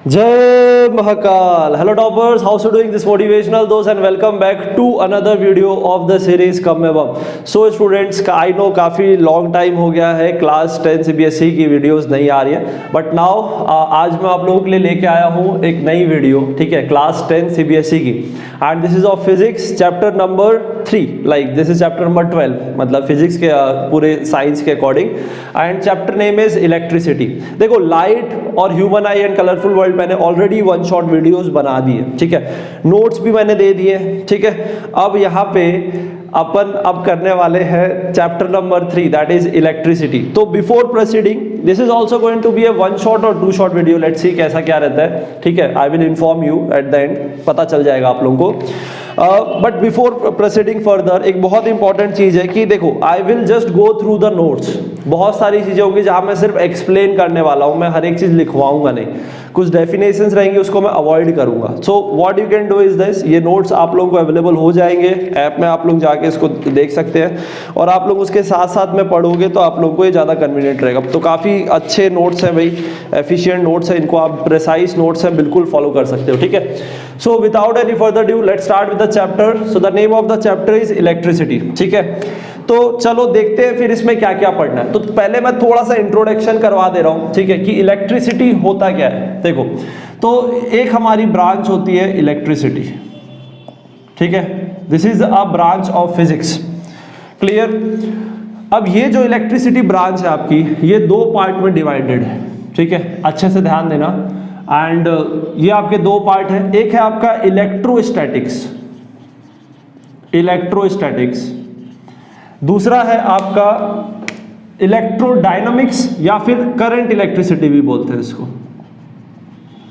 जय Mahakal. Hello toppers, how's you doing this motivational those and welcome back to another video of the series Come Above. So students, I know काफ़ी long time हो गया है class 10 CBSE की videos नहीं आ रही है, but now आज मैं आप लोगों के लिए लेके आया हूँ एक नई वीडियो, ठीक है, क्लास 10 CBSE की. And this is of physics chapter number 3, like this is chapter number 12, मतलब फिजिक्स के पूरे साइंस के according. And chapter name is electricity. देखो, लाइट और human I and colourful world मैंने ऑलरेडी वन शॉट वीडियोस बना दिए, ठीक है, नोट्स भी मैंने दे दिए, ठीक है. अब यहाँ पे अपन अब करने वाले हैं chapter number 3, that is electricity. तो before proceeding, this is also going to be a one shot और two shot video. Let's see कैसा क्या रहता है, ठीक है. I will inform you at the end, पता चल जाएगा आप लोगों को. बट बिफोर प्रोसीडिंग फर्दर, एक बहुत इंपॉर्टेंट चीज है कि देखो, I will just go through the notes. बहुत सारी चीजें होंगी जहां मैं सिर्फ एक्सप्लेन करने वाला हूं, मैं हर एक चीज लिखवाऊंगा नहीं. कुछ डेफिनेशंस रहेंगी उसको मैं अवॉइड करूंगा. So what you can do is this, ये नोट्स आप लोगों को अवेलेबल हो जाएंगे ऐप में, आप लोग जाके इसको देख सकते हैं और आप लोग उसके साथ साथ में पढ़ोगे तो आप लोगों को ये ज़्यादा कन्वीनियंट रहेगा. तो काफ़ी अच्छे नोट्स हैं भाई, एफिशिएंट नोट्स हैं, इनको आप प्रिसाइज नोट्स हैं, बिल्कुल फॉलो कर सकते हो, ठीक है. So without any further due, let's start with the chapter. So the name of the chapter is electricity, ठीक है. तो चलो देखते हैं फिर इसमें क्या क्या पढ़ना है. तो पहले मैं थोड़ा सा इंट्रोडक्शन करवा दे रहा हूं, ठीक है, कि इलेक्ट्रिसिटी होता क्या है. देखो, तो एक हमारी ब्रांच होती है इलेक्ट्रिसिटी, ठीक है. This is a branch of physics, clear. अब ये जो इलेक्ट्रिसिटी ब्रांच है आपकी, ये दो पार्ट में डिवाइडेड है, ठीक है, अच्छे से ध्यान देना. एंड ये आपके दो पार्ट है. एक है आपका इलेक्ट्रोस्टैटिक्स, दूसरा है आपका इलेक्ट्रोडायनामिक्स या फिर करंट इलेक्ट्रिसिटी भी बोलते हैं इसको,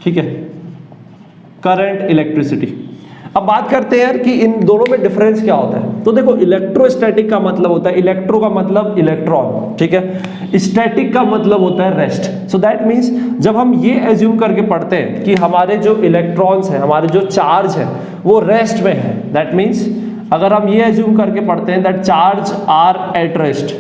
ठीक है, करंट इलेक्ट्रिसिटी. अब बात करते हैं कि इन दोनों में डिफरेंस क्या होता है. तो देखो, इलेक्ट्रोस्टैटिक का मतलब होता है, इलेक्ट्रो का मतलब इलेक्ट्रॉन, ठीक है, स्टैटिक का मतलब होता है रेस्ट. सो दैट मीन्स जब हम ये एज्यूम करके पढ़ते हैं कि हमारे जो इलेक्ट्रॉन्स हैं, हमारे जो चार्ज है वो रेस्ट में है, दैट मीन्स अगर हम ये एज्यूम करके पढ़ते हैं that charge are at rest,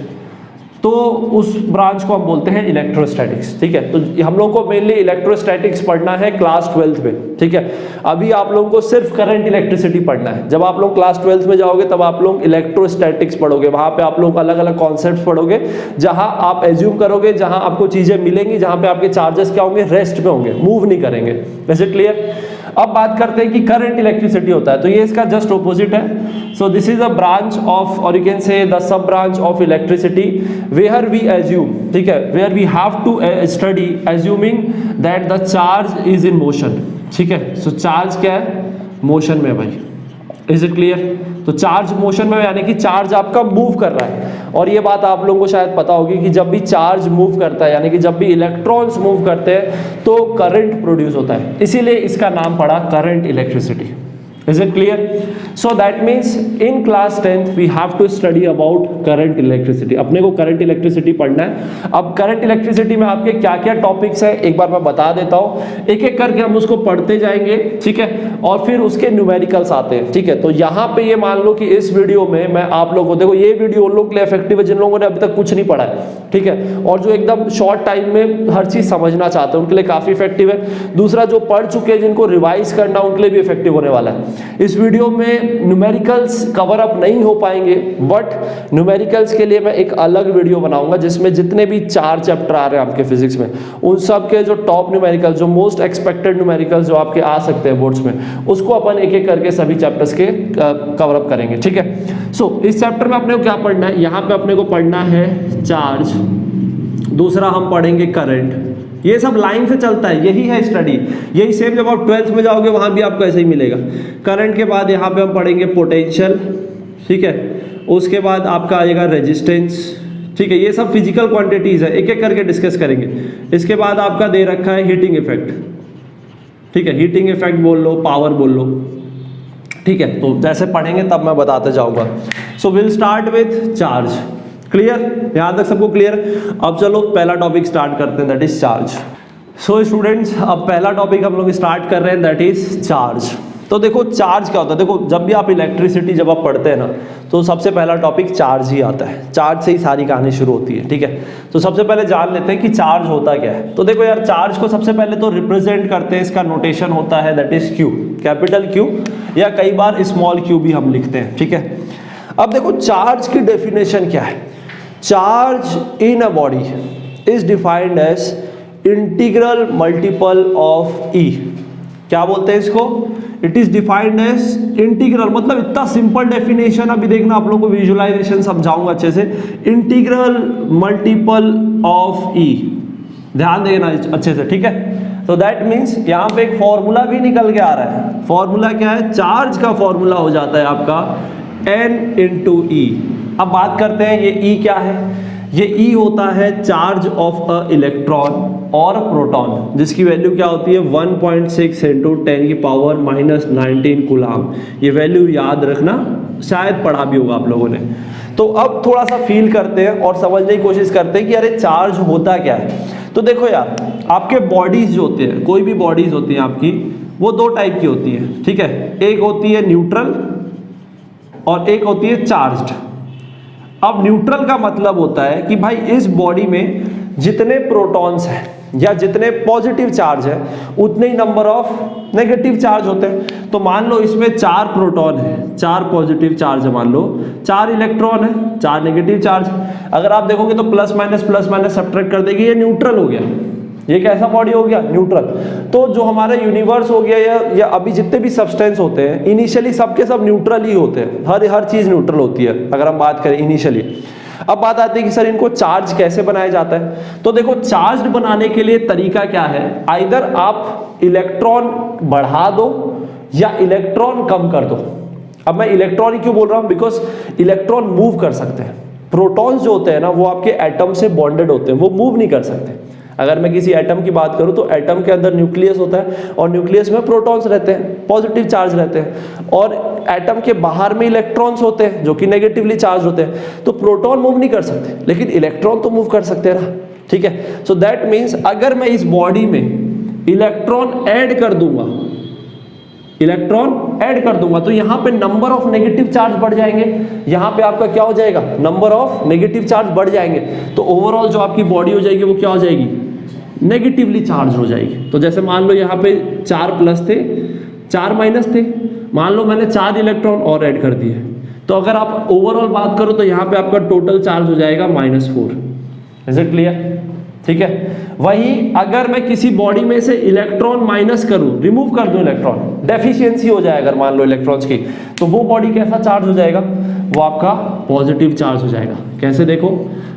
तो उस ब्रांच को हम बोलते हैं इलेक्ट्रोस्टैटिक्स, ठीक है. तो हम लोगों को मेनली इलेक्ट्रोस्टैटिक्स पढ़ना है क्लास 12th में, ठीक है. अभी आप लोगों को सिर्फ करंट इलेक्ट्रिसिटी पढ़ना है. जब आप लोग क्लास 12th में जाओगे तब आप लोग इलेक्ट्रोस्टैटिक्स पढ़ोगे. वहां पे आप लोग अलग अलग कॉन्सेप्ट्स पढ़ोगे, जहां आप एज्यूम करोगे, जहां आपको चीजें मिलेंगी, जहां पे आपके चार्जेस क्या होंगे, रेस्ट में होंगे, मूव नहीं करेंगे. Is it clear. अब बात करते हैं कि करंट इलेक्ट्रिसिटी होता है, तो ये इसका जस्ट ऑपोजिट है. So this is a branch of, और you can say the sub branch of electricity where we assume, ठीक है, where we have to study assuming that the charge is in motion, ठीक है. So charge क्या है, motion में भाई. Is it clear. तो चार्ज मोशन में यानी कि चार्ज आपका मूव कर रहा है. और ये बात आप लोगों को शायद पता होगी कि जब भी चार्ज मूव करता है, यानी कि जब भी इलेक्ट्रॉन्स मूव करते हैं तो करंट प्रोड्यूस होता है, इसीलिए इसका नाम पड़ा current electricity. Is it clear? So that means in class 10th we have to study about current electricity. अपने को करंट इलेक्ट्रिसिटी पढ़ना है. अब करंट इलेक्ट्रिसिटी में आपके क्या क्या टॉपिक्स हैं एक बार मैं बता देता हूँ, एक एक करके हम उसको पढ़ते जाएंगे, ठीक है, और फिर उसके न्यूमेरिकल्स आते हैं, ठीक है. तो यहाँ पे ये मान लो कि इस वीडियो में मैं आप लोगों को, देखो ये वीडियो उन लोगों के लिए इफेक्टिव है जिन लोगों ने अभी तक कुछ नहीं पढ़ा है, ठीक है, और जो एकदम शॉर्ट टाइम में हर चीज समझना चाहते हैं उनके लिए काफी इफेक्टिव है. दूसरा, जो पढ़ चुके हैं जिनको रिवाइज करना उनके लिए भी इफेक्टिव होने वाला है. इस वीडियो में न्यूमेरिकल्स कवर अप नहीं हो पाएंगे, बट न्यूमेरिकल्स के लिए मैं एक अलग वीडियो बनाऊंगा जिसमें जितने भी 4 चैप्टर आ रहे हैं आपके फिजिक्स में, उन सब के जो टॉप न्यूमेरिकल्स, जो मोस्ट एक्सपेक्टेड न्यूमेरिकल्स जो आपके आ सकते हैं बोर्ड्स में, उसको अपन एक एक करके सभी चैप्टर्स के कवर अप करेंगे, ठीक है. सो इस चैप्टर में अपने को क्या पढ़ना है, यहाँ पे अपने को पढ़ना है चार्ज, दूसरा हम पढ़ेंगे करंट. ये सब लाइन से चलता है, यही है स्टडी, यही सेम जब आप 12th में जाओगे वहां भी आपको ऐसे ही मिलेगा. करंट के बाद यहाँ पे हम पढ़ेंगे पोटेंशियल, ठीक है, उसके बाद आपका आएगा रेजिस्टेंस, ठीक है. ये सब फिजिकल क्वांटिटीज है, एक एक करके डिस्कस करेंगे. इसके बाद आपका दे रखा है हीटिंग इफेक्ट, ठीक है, हीटिंग इफेक्ट बोल लो, पावर बोल लो, ठीक है. तो जैसे पढ़ेंगे तब मैं बताते जाऊंगा. So will start with charge. Clear, यहां तक सबको क्लियर. अब चलो पहला टॉपिक स्टार्ट करते हैं, that is charge. So students, अब पहला टॉपिक हम लोग स्टार्ट कर रहे हैं, दैट इज चार्ज, तो देखो चार्ज क्या होता है, देखो जब भी आप इलेक्ट्रिसिटी जब आप पढ़ते हैं ना तो सबसे पहला टॉपिक चार्ज ही आता है, चार्ज से ही सारी कहानी शुरू होती है, ठीक है। तो सबसे पहले जान लेते हैं कि चार्ज होता क्या है। तो देखो यार, चार्ज को सबसे पहले तो रिप्रेजेंट करते हैं, इसका नोटेशन होता है that is Q, capital Q, या कई बार स्मॉल क्यू भी हम लिखते हैं, ठीक है। अब देखो चार्ज की डेफिनेशन क्या है। Charge in a body is defined as integral multiple of E. क्या बोलते हैं इसको? It is defined as integral, मतलब इतना सिंपल डेफिनेशन, अभी देखना आप लोगों को विजुअलाइजेशन समझाऊंगा अच्छे से। इंटीग्रल मल्टीपल ऑफ ई, ध्यान देना अच्छे से, ठीक है। तो दैट मीन्स यहाँ पे एक फॉर्मूला भी निकल के आ रहा है। फॉर्मूला क्या है? चार्ज का फॉर्मूला हो जाता है आपका n इंटू ई। अब बात करते हैं ये ई क्या है। ये ई होता है चार्ज ऑफ अ इलेक्ट्रॉन और प्रोटॉन, जिसकी वैल्यू क्या होती है 1.6 इंटू 10 की पावर -19 कूलाम। ये वैल्यू याद रखना, शायद पढ़ा भी होगा आप लोगों ने। तो अब थोड़ा सा फील करते हैं और समझने की कोशिश करते हैं कि अरे चार्ज होता क्या है। तो देखो यार, आपके बॉडीज जो होते हैं, कोई भी बॉडीज होती है आपकी, वो दो टाइप की होती है, ठीक है। एक होती है न्यूट्रल और एक होती है चार्ज्ड। अब न्यूट्रल का मतलब होता है कि भाई इस बॉडी में जितने प्रोटॉन्स हैं या जितने पॉजिटिव चार्ज है उतने ही नंबर ऑफ नेगेटिव चार्ज होते हैं। तो मान लो इसमें 4 प्रोटॉन है, 4 पॉजिटिव चार्ज है, मान लो 4 इलेक्ट्रॉन है, 4 नेगेटिव चार्ज। अगर आप देखोगे तो प्लस माइनस सब्ट्रैक्ट कर देगी, ये न्यूट्रल हो गया। ये कैसा बॉडी हो गया? न्यूट्रल। तो जो हमारा यूनिवर्स हो गया या अभी जितने भी सब्सटेंस होते हैं, इनिशियली सबके सब न्यूट्रल ही होते हैं। हर चीज न्यूट्रल होती है अगर हम बात करें इनिशियली। अब बात आती है कि सर इनको चार्ज कैसे बनाया जाता है। तो देखो, चार्ज बनाने के लिए तरीका क्या है? आइदर आप इलेक्ट्रॉन बढ़ा दो या इलेक्ट्रॉन कम कर दो। अब मैं इलेक्ट्रॉन ही क्यों बोल रहा हूं? बिकॉज इलेक्ट्रॉन मूव कर सकते हैं। प्रोटॉन्स जो होते हैं ना, वो आपके एटम से बॉन्डेड होते हैं, वो मूव नहीं कर सकते। अगर मैं किसी एटम की बात करूं तो एटम के अंदर न्यूक्लियस होता है और न्यूक्लियस में प्रोटॉन्स रहते हैं, पॉजिटिव चार्ज रहते हैं, और एटम के बाहर में इलेक्ट्रॉन्स होते हैं जो कि नेगेटिवली चार्ज होते हैं। तो प्रोटॉन मूव नहीं कर सकते, लेकिन इलेक्ट्रॉन तो मूव कर सकते हैं ना, ठीक है। सो दैट मीन्स अगर मैं इस बॉडी में इलेक्ट्रॉन ऐड कर दूंगा, तो यहां पे नंबर ऑफ नेगेटिव चार्ज बढ़ जाएंगे। यहां पे आपका क्या हो जाएगा? नंबर ऑफ नेगेटिव चार्ज बढ़ जाएंगे। तो ओवरऑल जो आपकी बॉडी हो जाएगी वो क्या हो जाएगी? नेगेटिवली चार्ज हो जाएगी। तो जैसे मान लो यहाँ पे 4 प्लस थे, 4 माइनस थे, मान लो मैंने 4 इलेक्ट्रॉन और ऐड कर दिए, तो अगर आप ओवरऑल बात करो तो यहाँ पे आपका टोटल चार्ज हो जाएगा -4। Is it clear? ठीक है। वही अगर मैं किसी बॉडी में से इलेक्ट्रॉन माइनस करूं, रिमूव कर दूं इलेक्ट्रॉन, डेफिशिएंसी हो जाए अगर मान लो इलेक्ट्रॉन्स की, तो वो बॉडी कैसा चार्ज हो जाएगा? वो आपका पॉजिटिव चार्ज हो जाएगा। कैसे? देखो,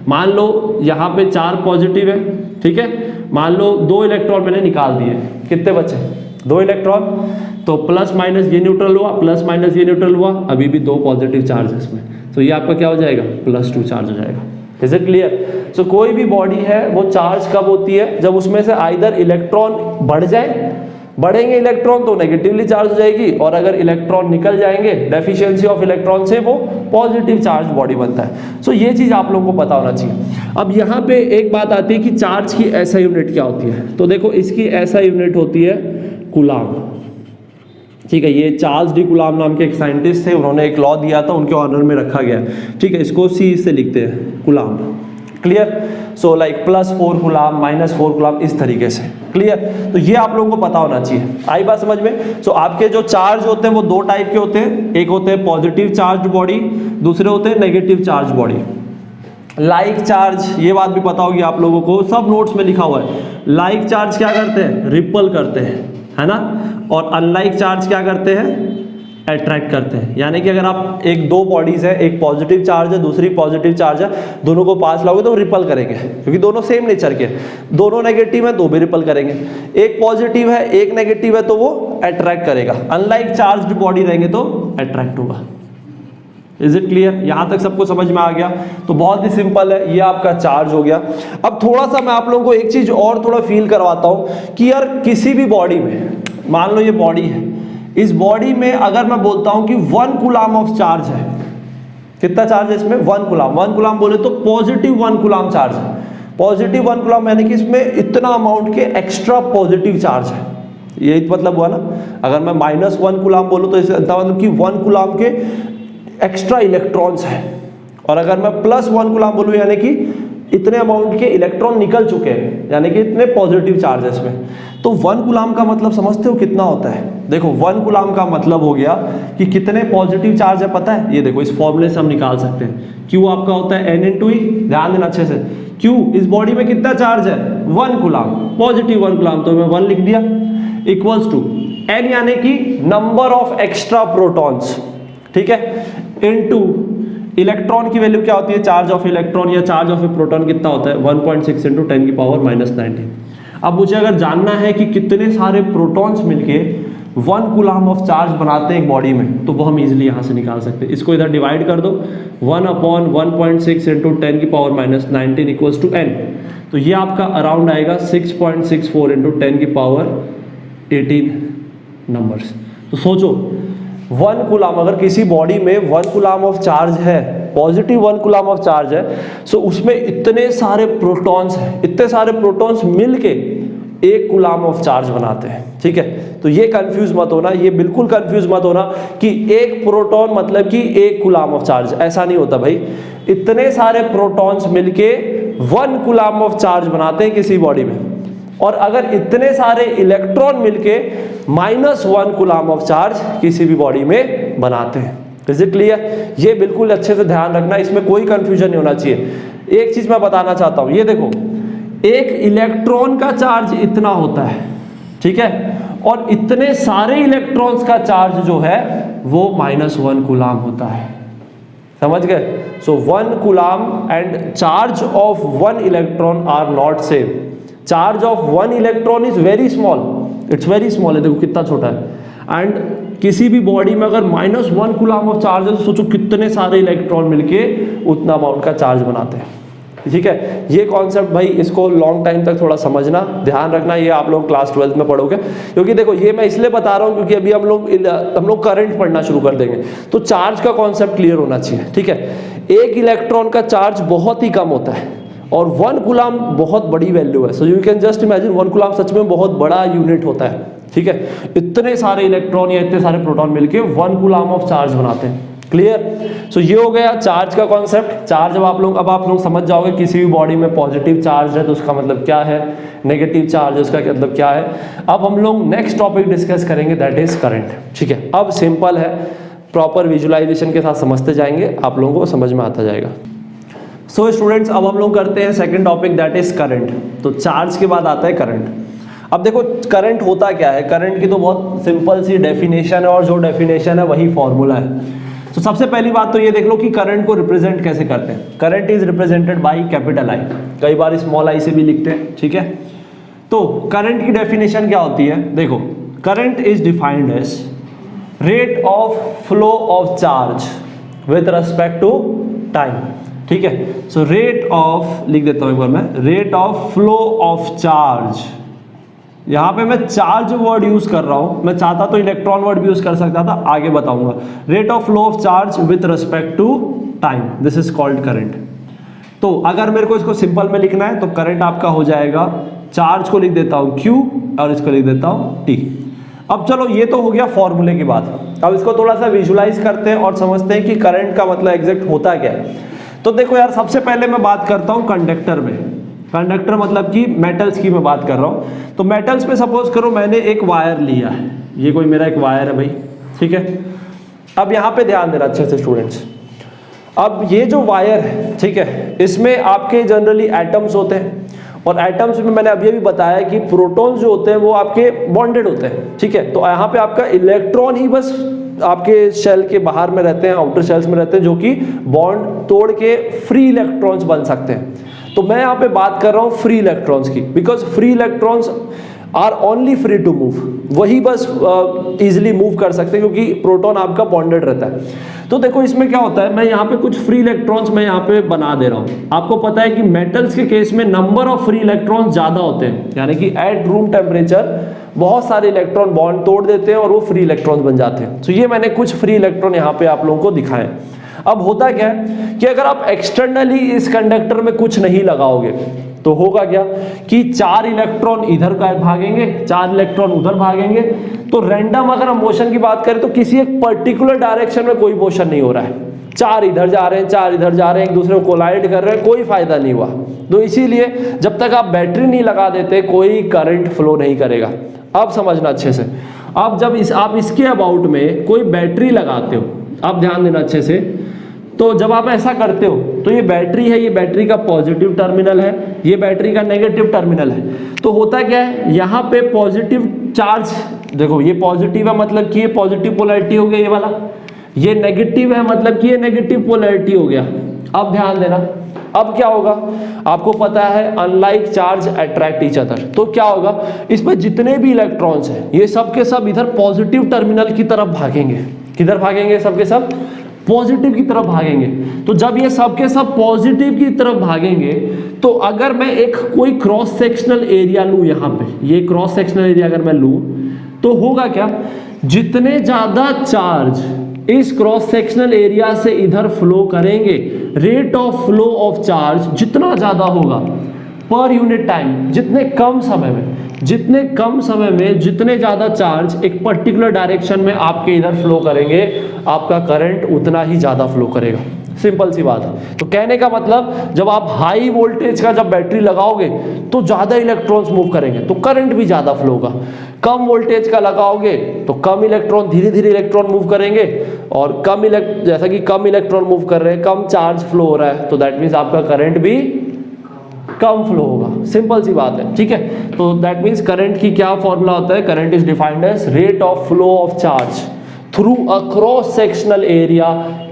मान लो यहाँ पे 4 पॉजिटिव है, ठीक है। मान लो 2 इलेक्ट्रॉन मैंने निकाल दिए, कितने बचे? 2 इलेक्ट्रॉन। तो प्लस माइनस ये न्यूट्रल हुआ, प्लस माइनस ये न्यूट्रल हुआ, अभी भी 2 पॉजिटिव चार्ज है इसमें, तो ये आपका क्या हो जाएगा? +2 चार्ज हो जाएगा। Is it clear? सो कोई भी बॉडी है वो चार्ज कब होती है? जब उसमें से आइदर इलेक्ट्रॉन बढ़ जाए, बढ़ेंगे इलेक्ट्रॉन तो नेगेटिवली चार्ज हो जाएगी, और अगर इलेक्ट्रॉन निकल जाएंगे, डेफिशिएंसी ऑफ इलेक्ट्रॉन से, वो पॉजिटिव चार्ज बॉडी बनता है। सो ये चीज आप लोगों को पता होना चाहिए। अब यहाँ पे एक बात आती है कि चार्ज की ऐसा यूनिट क्या होती है। तो देखो, इसकी ऐसा यूनिट होती है कूलाम, ठीक है। ये चार्ल्स डी कूलाम नाम के एक साइंटिस्ट थे, उन्होंने एक लॉ दिया था, उनके ऑनर में रखा गया, ठीक है। इसको C से लिखते हैं, coulomb. Clear? So like +4 coulomb, -4 coulomb, इस तरीके से। क्लियर? तो ये आप लोगों को पता होना चाहिए। आई बात समझ में? सो आपके जो चार्ज होते हैं वो 2 टाइप के होते हैं। एक होते हैं पॉजिटिव चार्ज बॉडी, दूसरे होते हैं negative charge body. Like charge, ये बात भी पता होगी आप लोगों को, सब नोट्स में लिखा हुआ है। लाइक चार्ज क्या करते हैं? रिपल करते हैं, है ना। और अनलाइक चार्ज क्या करते हैं? अट्रैक्ट करते हैं। यानी कि अगर आप 2 बॉडीज है, एक पॉजिटिव चार्ज है, दूसरी पॉजिटिव चार्ज है, दोनों को पास लाओगे तो रिपल करेंगे, क्योंकि दोनों सेम नेचर के। दोनों नेगेटिव है तो भी रिपल करेंगे। एक पॉजिटिव है, एक नेगेटिव है, तो वो अट्रैक्ट करेगा। अनलाइक चार्ज्ड बॉडी रहेंगे तो अट्रैक्ट होगा। Is it clear? यहां तक सबको समझ में आ गया? तो बहुत ही सिंपल है, ये आपका चार्ज हो गया। अब थोड़ा सा मैं आप लोगों को एक चीज और थोड़ा फील करवाता हूं कि यार किसी भी बॉडी में, मान लो ये बॉडी है, इस बॉडी में अगर मैं बोलता हूं कि 1 कूलाम ऑफ चार्ज है, कितना चार्ज है इसमें? 1 कूलाम। 1 कूलाम बोले तो पॉजिटिव 1 कूलाम चार्ज है। पॉजिटिव 1 कूलाम यानी कि इसमें इतना अमाउंट के एक्स्ट्रा पॉजिटिव चार्ज है। यही मतलब हुआ ना, अगर मैं -1 कूलाम बोलूँ तो इसका मतलब कि 1 कूलाम के एक्स्ट्रा इलेक्ट्रॉन्स हैं, और अगर मैं +1 कूलाम बोलूँ यानी कि इतने अमाउंट के इलेक्ट्रॉन निकल चुके हैं, यानी कि इतने पॉजिटिव चार्जेस में। तो 1 कूलाम का मतलब समझते हो कितना होता है? देखो 1 कूलाम का मतलब हो गया कि कितने पॉजिटिव चार्ज है पता है? ये देखो इस फॉर्मूले से हम निकाल सकते हैं। Q आपका होता है N × E, ध्यान देना अच्छे से। Q इस बॉडी में कितना चार्ज है? 1 कूलाम, पॉजिटिव 1 कूलाम, तो मैं 1 लिख दिया, इक्वल्स टू N यानी कि नंबर ऑफ एक्स्ट्रा प्रोटॉन्स, ठीक है, इनटू इलेक्ट्रॉन की वैल्यू क्या होती है? चार्ज ऑफ इलेक्ट्रॉन या चार्ज ऑफ ए प्रोटॉन कितना होता है? 1.6 × 10⁻⁻19। अब मुझे अगर जानना है कि कितने सारे प्रोटॉन्स मिलके 1 कूलाम ऑफ चार्ज बनाते हैं एक बॉडी में, तो वो हम इजीली यहाँ से निकाल सकते हैं। इसको इधर डिवाइड कर दो, 1/1.6 × 10⁻⁻19 इक्वल्स टू n, तो ये आपका अराउंड आएगा 6.64 × 10⁻18 नंबर्स। तो सोचो 1 कूलाम, अगर किसी बॉडी में 1 कूलाम ऑफ चार्ज है, पॉजिटिव 1 कूलाम ऑफ चार्ज है, सो उसमें इतने सारे प्रोटॉन्स हैं, इतने सारे प्रोटॉन्स मिलके 1 कूलाम ऑफ चार्ज बनाते हैं, ठीक है। तो ये कंफ्यूज मत होना, ये बिल्कुल कंफ्यूज मत होना कि 1 प्रोटॉन मतलब कि 1 कूलाम ऑफ चार्ज, ऐसा नहीं होता भाई। इतने सारे प्रोटॉन्स मिलके 1 कूलाम ऑफ चार्ज बनाते हैं किसी बॉडी में, और अगर इतने सारे इलेक्ट्रॉन मिलके -1 कूलाम ऑफ चार्ज किसी भी बॉडी में बनाते हैं। Is it clear? ये बिल्कुल अच्छे से ध्यान रखना, इसमें कोई कंफ्यूजन नहीं होना चाहिए। एक चीज मैं बताना चाहता हूं, ये देखो एक इलेक्ट्रॉन का चार्ज इतना होता है, ठीक है, और इतने सारे इलेक्ट्रॉन्स का चार्ज जो है वो -1 कूलाम होता है। समझ गए? So 1 coulomb and charge of 1 electron are not same. Charge of 1 electron is very small, its very small है, देखो कितना छोटा है। एंड किसी भी बॉडी में अगर -1 कूलाम ऑफ चार्ज है तो सोचो कितने सारे इलेक्ट्रॉन मिलके उतना अमाउंट का चार्ज बनाते हैं, ठीक है। ये कॉन्सेप्ट भाई इसको लॉन्ग टाइम तक थोड़ा समझना, ध्यान रखना, ये आप लोग क्लास 12th में पढ़ोगे, क्योंकि देखो ये मैं इसलिए बता रहा हूँ क्योंकि अभी हम लोग करंट पढ़ना शुरू कर देंगे, तो चार्ज का कॉन्सेप्ट क्लियर होना चाहिए, ठीक है। एक इलेक्ट्रॉन का चार्ज बहुत ही कम होता है और 1 कूलाम बहुत बड़ी वैल्यू है। So you can just imagine 1 coulomb सच में बहुत बड़ा यूनिट होता है, ठीक है। इतने सारे इलेक्ट्रॉन या इतने सारे प्रोटॉन मिलके 1 कूलाम ऑफ चार्ज बनाते हैं। क्लियर? सो ये हो गया चार्ज का कॉन्सेप्ट। चार्ज अब आप लोग समझ जाओगे, किसी भी बॉडी में पॉजिटिव चार्ज है तो उसका मतलब क्या है, नेगेटिव चार्ज है उसका मतलब क्या है। अब हम लोग नेक्स्ट टॉपिक डिस्कस करेंगे, दैट इज करंट, ठीक है। अब सिंपल है, प्रॉपर विजुअलाइजेशन के साथ समझते जाएंगे, आप लोगों को समझ में आता जाएगा। सो स्टूडेंट्स, अब हम लोग करते हैं second topic, that is current. तो चार्ज के बाद आता है करंट। अब देखो करंट होता क्या है, करंट की तो बहुत सिंपल सी डेफिनेशन है, और जो डेफिनेशन है वही फॉर्मूला है। तो सबसे पहली बात तो ये देख लो कि करंट को रिप्रेजेंट कैसे करते हैं। Current is represented by capital I, कई बार स्मॉल आई से भी लिखते हैं, ठीक है। तो करंट की डेफिनेशन क्या होती है, देखो current is defined as rate of flow of charge with respect to time, ठीक है। सो रेट ऑफ, लिख देता हूं एक बार मैं, rate of flow of charge. यहां पे मैं चार्ज वर्ड यूज कर रहा हूं, मैं चाहता तो इलेक्ट्रॉन वर्ड भी यूज कर सकता था, आगे बताऊंगा। Rate of flow of charge with respect to time, this is called current. तो अगर मेरे को इसको सिंपल में लिखना है तो करंट आपका हो जाएगा, चार्ज को लिख देता हूं Q और इसको लिख देता हूं T। अब चलो ये तो हो गया फॉर्मूले की बात। अब इसको थोड़ा सा विजुलाइज करते हैं और समझते हैं कि करंट का मतलब एग्जैक्ट होता क्या है। तो देखो यार, सबसे पहले मैं बात करता हूं कंडक्टर में। कंडक्टर मतलब कि मेटल्स की मैं बात कर रहा हूं। तो मेटल्स में सपोज करो मैंने एक वायर लिया है, ये कोई मेरा एक वायर है भाई, ठीक है। अब यहां पे ध्यान देना अच्छे से स्टूडेंट्स। अब ये जो वायर है, ठीक है, इसमें आपके जनरली एटम्स होते हैं, और एटम्स में मैंने अभी बताया कि प्रोटॉन्स जो होते हैं वो आपके बॉन्डेड होते हैं, ठीक है। तो यहाँ पे आपका इलेक्ट्रॉन ही बस आपके शेल के बाहर में रहते हैं, आउटर शेल्स में रहते हैं, जो कि बॉन्ड तोड़ के फ्री इलेक्ट्रॉन्स बन सकते हैं। तो मैं यहाँ पे बात कर रहा हूँ फ्री इलेक्ट्रॉन्स की, because free electrons are only free to move, वही बस इजिली मूव कर सकते हैं क्योंकि प्रोटॉन आपका बॉन्डेड रहता है। तो देखो इसमें क्या होता है, मैं यहाँ पे कुछ फ्री इलेक्ट्रॉन्स मैं यहाँ पे बना दे रहा हूँ। आपको पता है कि मेटल्स के केस में नंबर ऑफ फ्री इलेक्ट्रॉन्स ज्यादा होते हैं, यानी कि एट रूम टेम्परेचर बहुत सारे इलेक्ट्रॉन बॉन्ड तोड़ देते हैं और वो फ्री इलेक्ट्रॉन्स बन जाते हैं। तो ये मैंने कुछ फ्री इलेक्ट्रॉन यहाँ पे आप लोगों को दिखाए। अब होता क्या है कि अगर आप एक्सटर्नली इस कंडक्टर में कुछ नहीं लगाओगे तो होगा क्या कि 4 इलेक्ट्रॉन इधर का भागेंगे, 4 इलेक्ट्रॉन उधर भागेंगे। तो रैंडम अगर हम मोशन की बात करें तो किसी एक पर्टिकुलर डायरेक्शन में कोई मोशन नहीं हो रहा है, 4 इधर जा रहे हैं, 4 इधर जा रहे हैं, एक दूसरे को कोलाइड कर रहे हैं, कोई फायदा नहीं हुआ। तो इसीलिए जब तक आप बैटरी नहीं लगा देते कोई करंट फ्लो नहीं करेगा। अब समझना अच्छे से, अब जब आप इसके अबाउट में कोई बैटरी लगाते हो, आप ध्यान देना अच्छे से, तो जब आप ऐसा करते हो तो ये बैटरी है, ये बैटरी का पॉजिटिव टर्मिनल है, ये बैटरी का नेगेटिव टर्मिनल है। तो होता क्या है, यहाँ पे पॉजिटिव चार्ज, देखो ये पॉजिटिव है मतलब कि ये पॉजिटिव पोलैरिटी हो गया ये वाला, ये नेगेटिव है मतलब कि ये नेगेटिव पोलैरिटी हो गया। अब ध्यान देना, अब क्या होगा, आपको पता है unlike charge attract each other, तो क्या होगा, इसमें जितने भी इलेक्ट्रॉन्स हैं ये सब के सब इधर पॉजिटिव टर्मिनल की तरफ भागेंगे। किधर भागेंगे, सब के सब पॉजिटिव की तरफ भागेंगे। तो जब ये सब के सब पॉजिटिव की तरफ भागेंगे तो अगर मैं एक कोई क्रॉस सेक्शनल एरिया लूं, यहाँ पे ये क्रॉस सेक्शनल एरिया अगर मैं लूं तो होगा क्या, जितने ज्यादा चार्ज इस क्रॉस सेक्शनल एरिया से इधर फ्लो करेंगे, rate of flow of charge जितना ज्यादा होगा पर यूनिट टाइम, जितने कम समय में जितने ज्यादा चार्ज एक पर्टिकुलर डायरेक्शन में आपके इधर फ्लो करेंगे, आपका करंट उतना ही ज्यादा फ्लो करेगा। सिंपल सी बात है। तो कहने का मतलब जब आप हाई वोल्टेज का जब बैटरी लगाओगे तो ज्यादा इलेक्ट्रॉन्स मूव करेंगे तो करंट भी ज्यादा फ्लो होगा, कम वोल्टेज का लगाओगे तो कम इलेक्ट्रॉन, धीरे धीरे इलेक्ट्रॉन मूव करेंगे, और जैसा कि कम इलेक्ट्रॉन मूव कर रहे हैं, कम चार्ज फ्लो हो रहा है, तो दैट मीन्स आपका करंट भी कम फ्लो होगा। सिंपल सी बात है, ठीक है। तो दैट मीन्स करंट की क्या फॉर्मूला होता है, current is defined as rate of flow of charge through a cross sectional area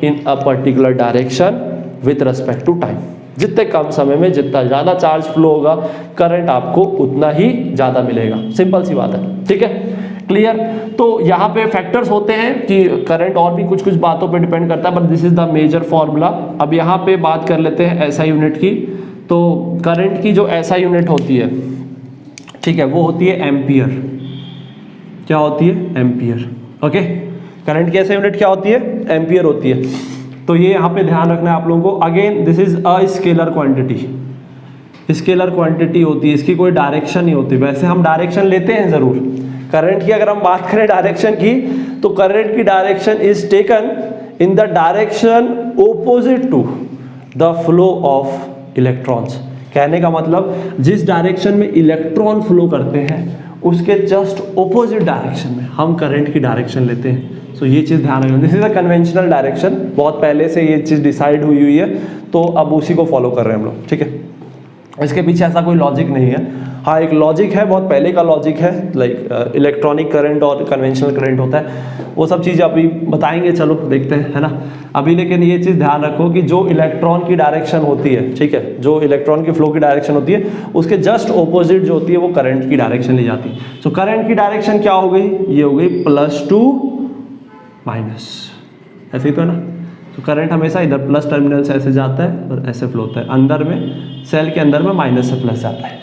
in a particular direction with respect to time. जितने कम समय में जितना ज्यादा चार्ज फ्लो होगा, करंट आपको उतना ही ज्यादा मिलेगा। सिंपल सी बात है, ठीक है, क्लियर। तो यहाँ पे फैक्टर्स होते हैं कि करंट और भी कुछ कुछ बातों पे डिपेंड करता है, but this is the major formula. अब यहाँ पे बात कर लेते हैं एसआई यूनिट की। तो करंट की जो एसआई यूनिट होती है, ठीक है, वो होती है एम्पियर। क्या होती है, एम्पियर। ओके, करंट की एसआई यूनिट क्या होती है, एम्पियर होती है। तो ये यहाँ पे ध्यान रखना है आप लोगों को। Again this is a scalar quantity, scalar quantity होती है, इसकी कोई डायरेक्शन नहीं होती। वैसे हम डायरेक्शन लेते हैं जरूर, करंट की अगर हम बात करें डायरेक्शन की, तो करंट की direction is taken in the direction opposite to the flow of electrons. कहने का मतलब जिस डायरेक्शन में इलेक्ट्रॉन फ्लो करते हैं उसके जस्ट ओपोजिट डायरेक्शन में हम करंट की डायरेक्शन लेते हैं। सो ये चीज़ ध्यान रखना, this is a conventional direction, बहुत पहले से ये चीज़ डिसाइड हुई है, तो अब उसी को फॉलो कर रहे हैं हम लोग, ठीक है। इसके पीछे ऐसा कोई लॉजिक नहीं है। हाँ, एक लॉजिक है, बहुत पहले का लॉजिक है, लाइक इलेक्ट्रॉनिक करंट और कन्वेंशनल करंट होता है, वो सब चीज़ अभी बताएंगे, चलो देखते हैं, है ना। अभी लेकिन ये चीज़ ध्यान रखो कि जो इलेक्ट्रॉन की डायरेक्शन होती है, ठीक है, जो इलेक्ट्रॉन की फ्लो की डायरेक्शन होती है, उसके जस्ट ऑपोजिट जो होती है वो करंट की डायरेक्शन ली जाती है। सो करंट की डायरेक्शन क्या हो गई, ये हो गई प्लस टू माइनस, ऐसे ही तो है ना। तो करंट हमेशा इधर प्लस टर्मिनल से ऐसे जाता है और ऐसे फ्लो होता है, अंदर में सेल के अंदर में माइनस से प्लस जाता है,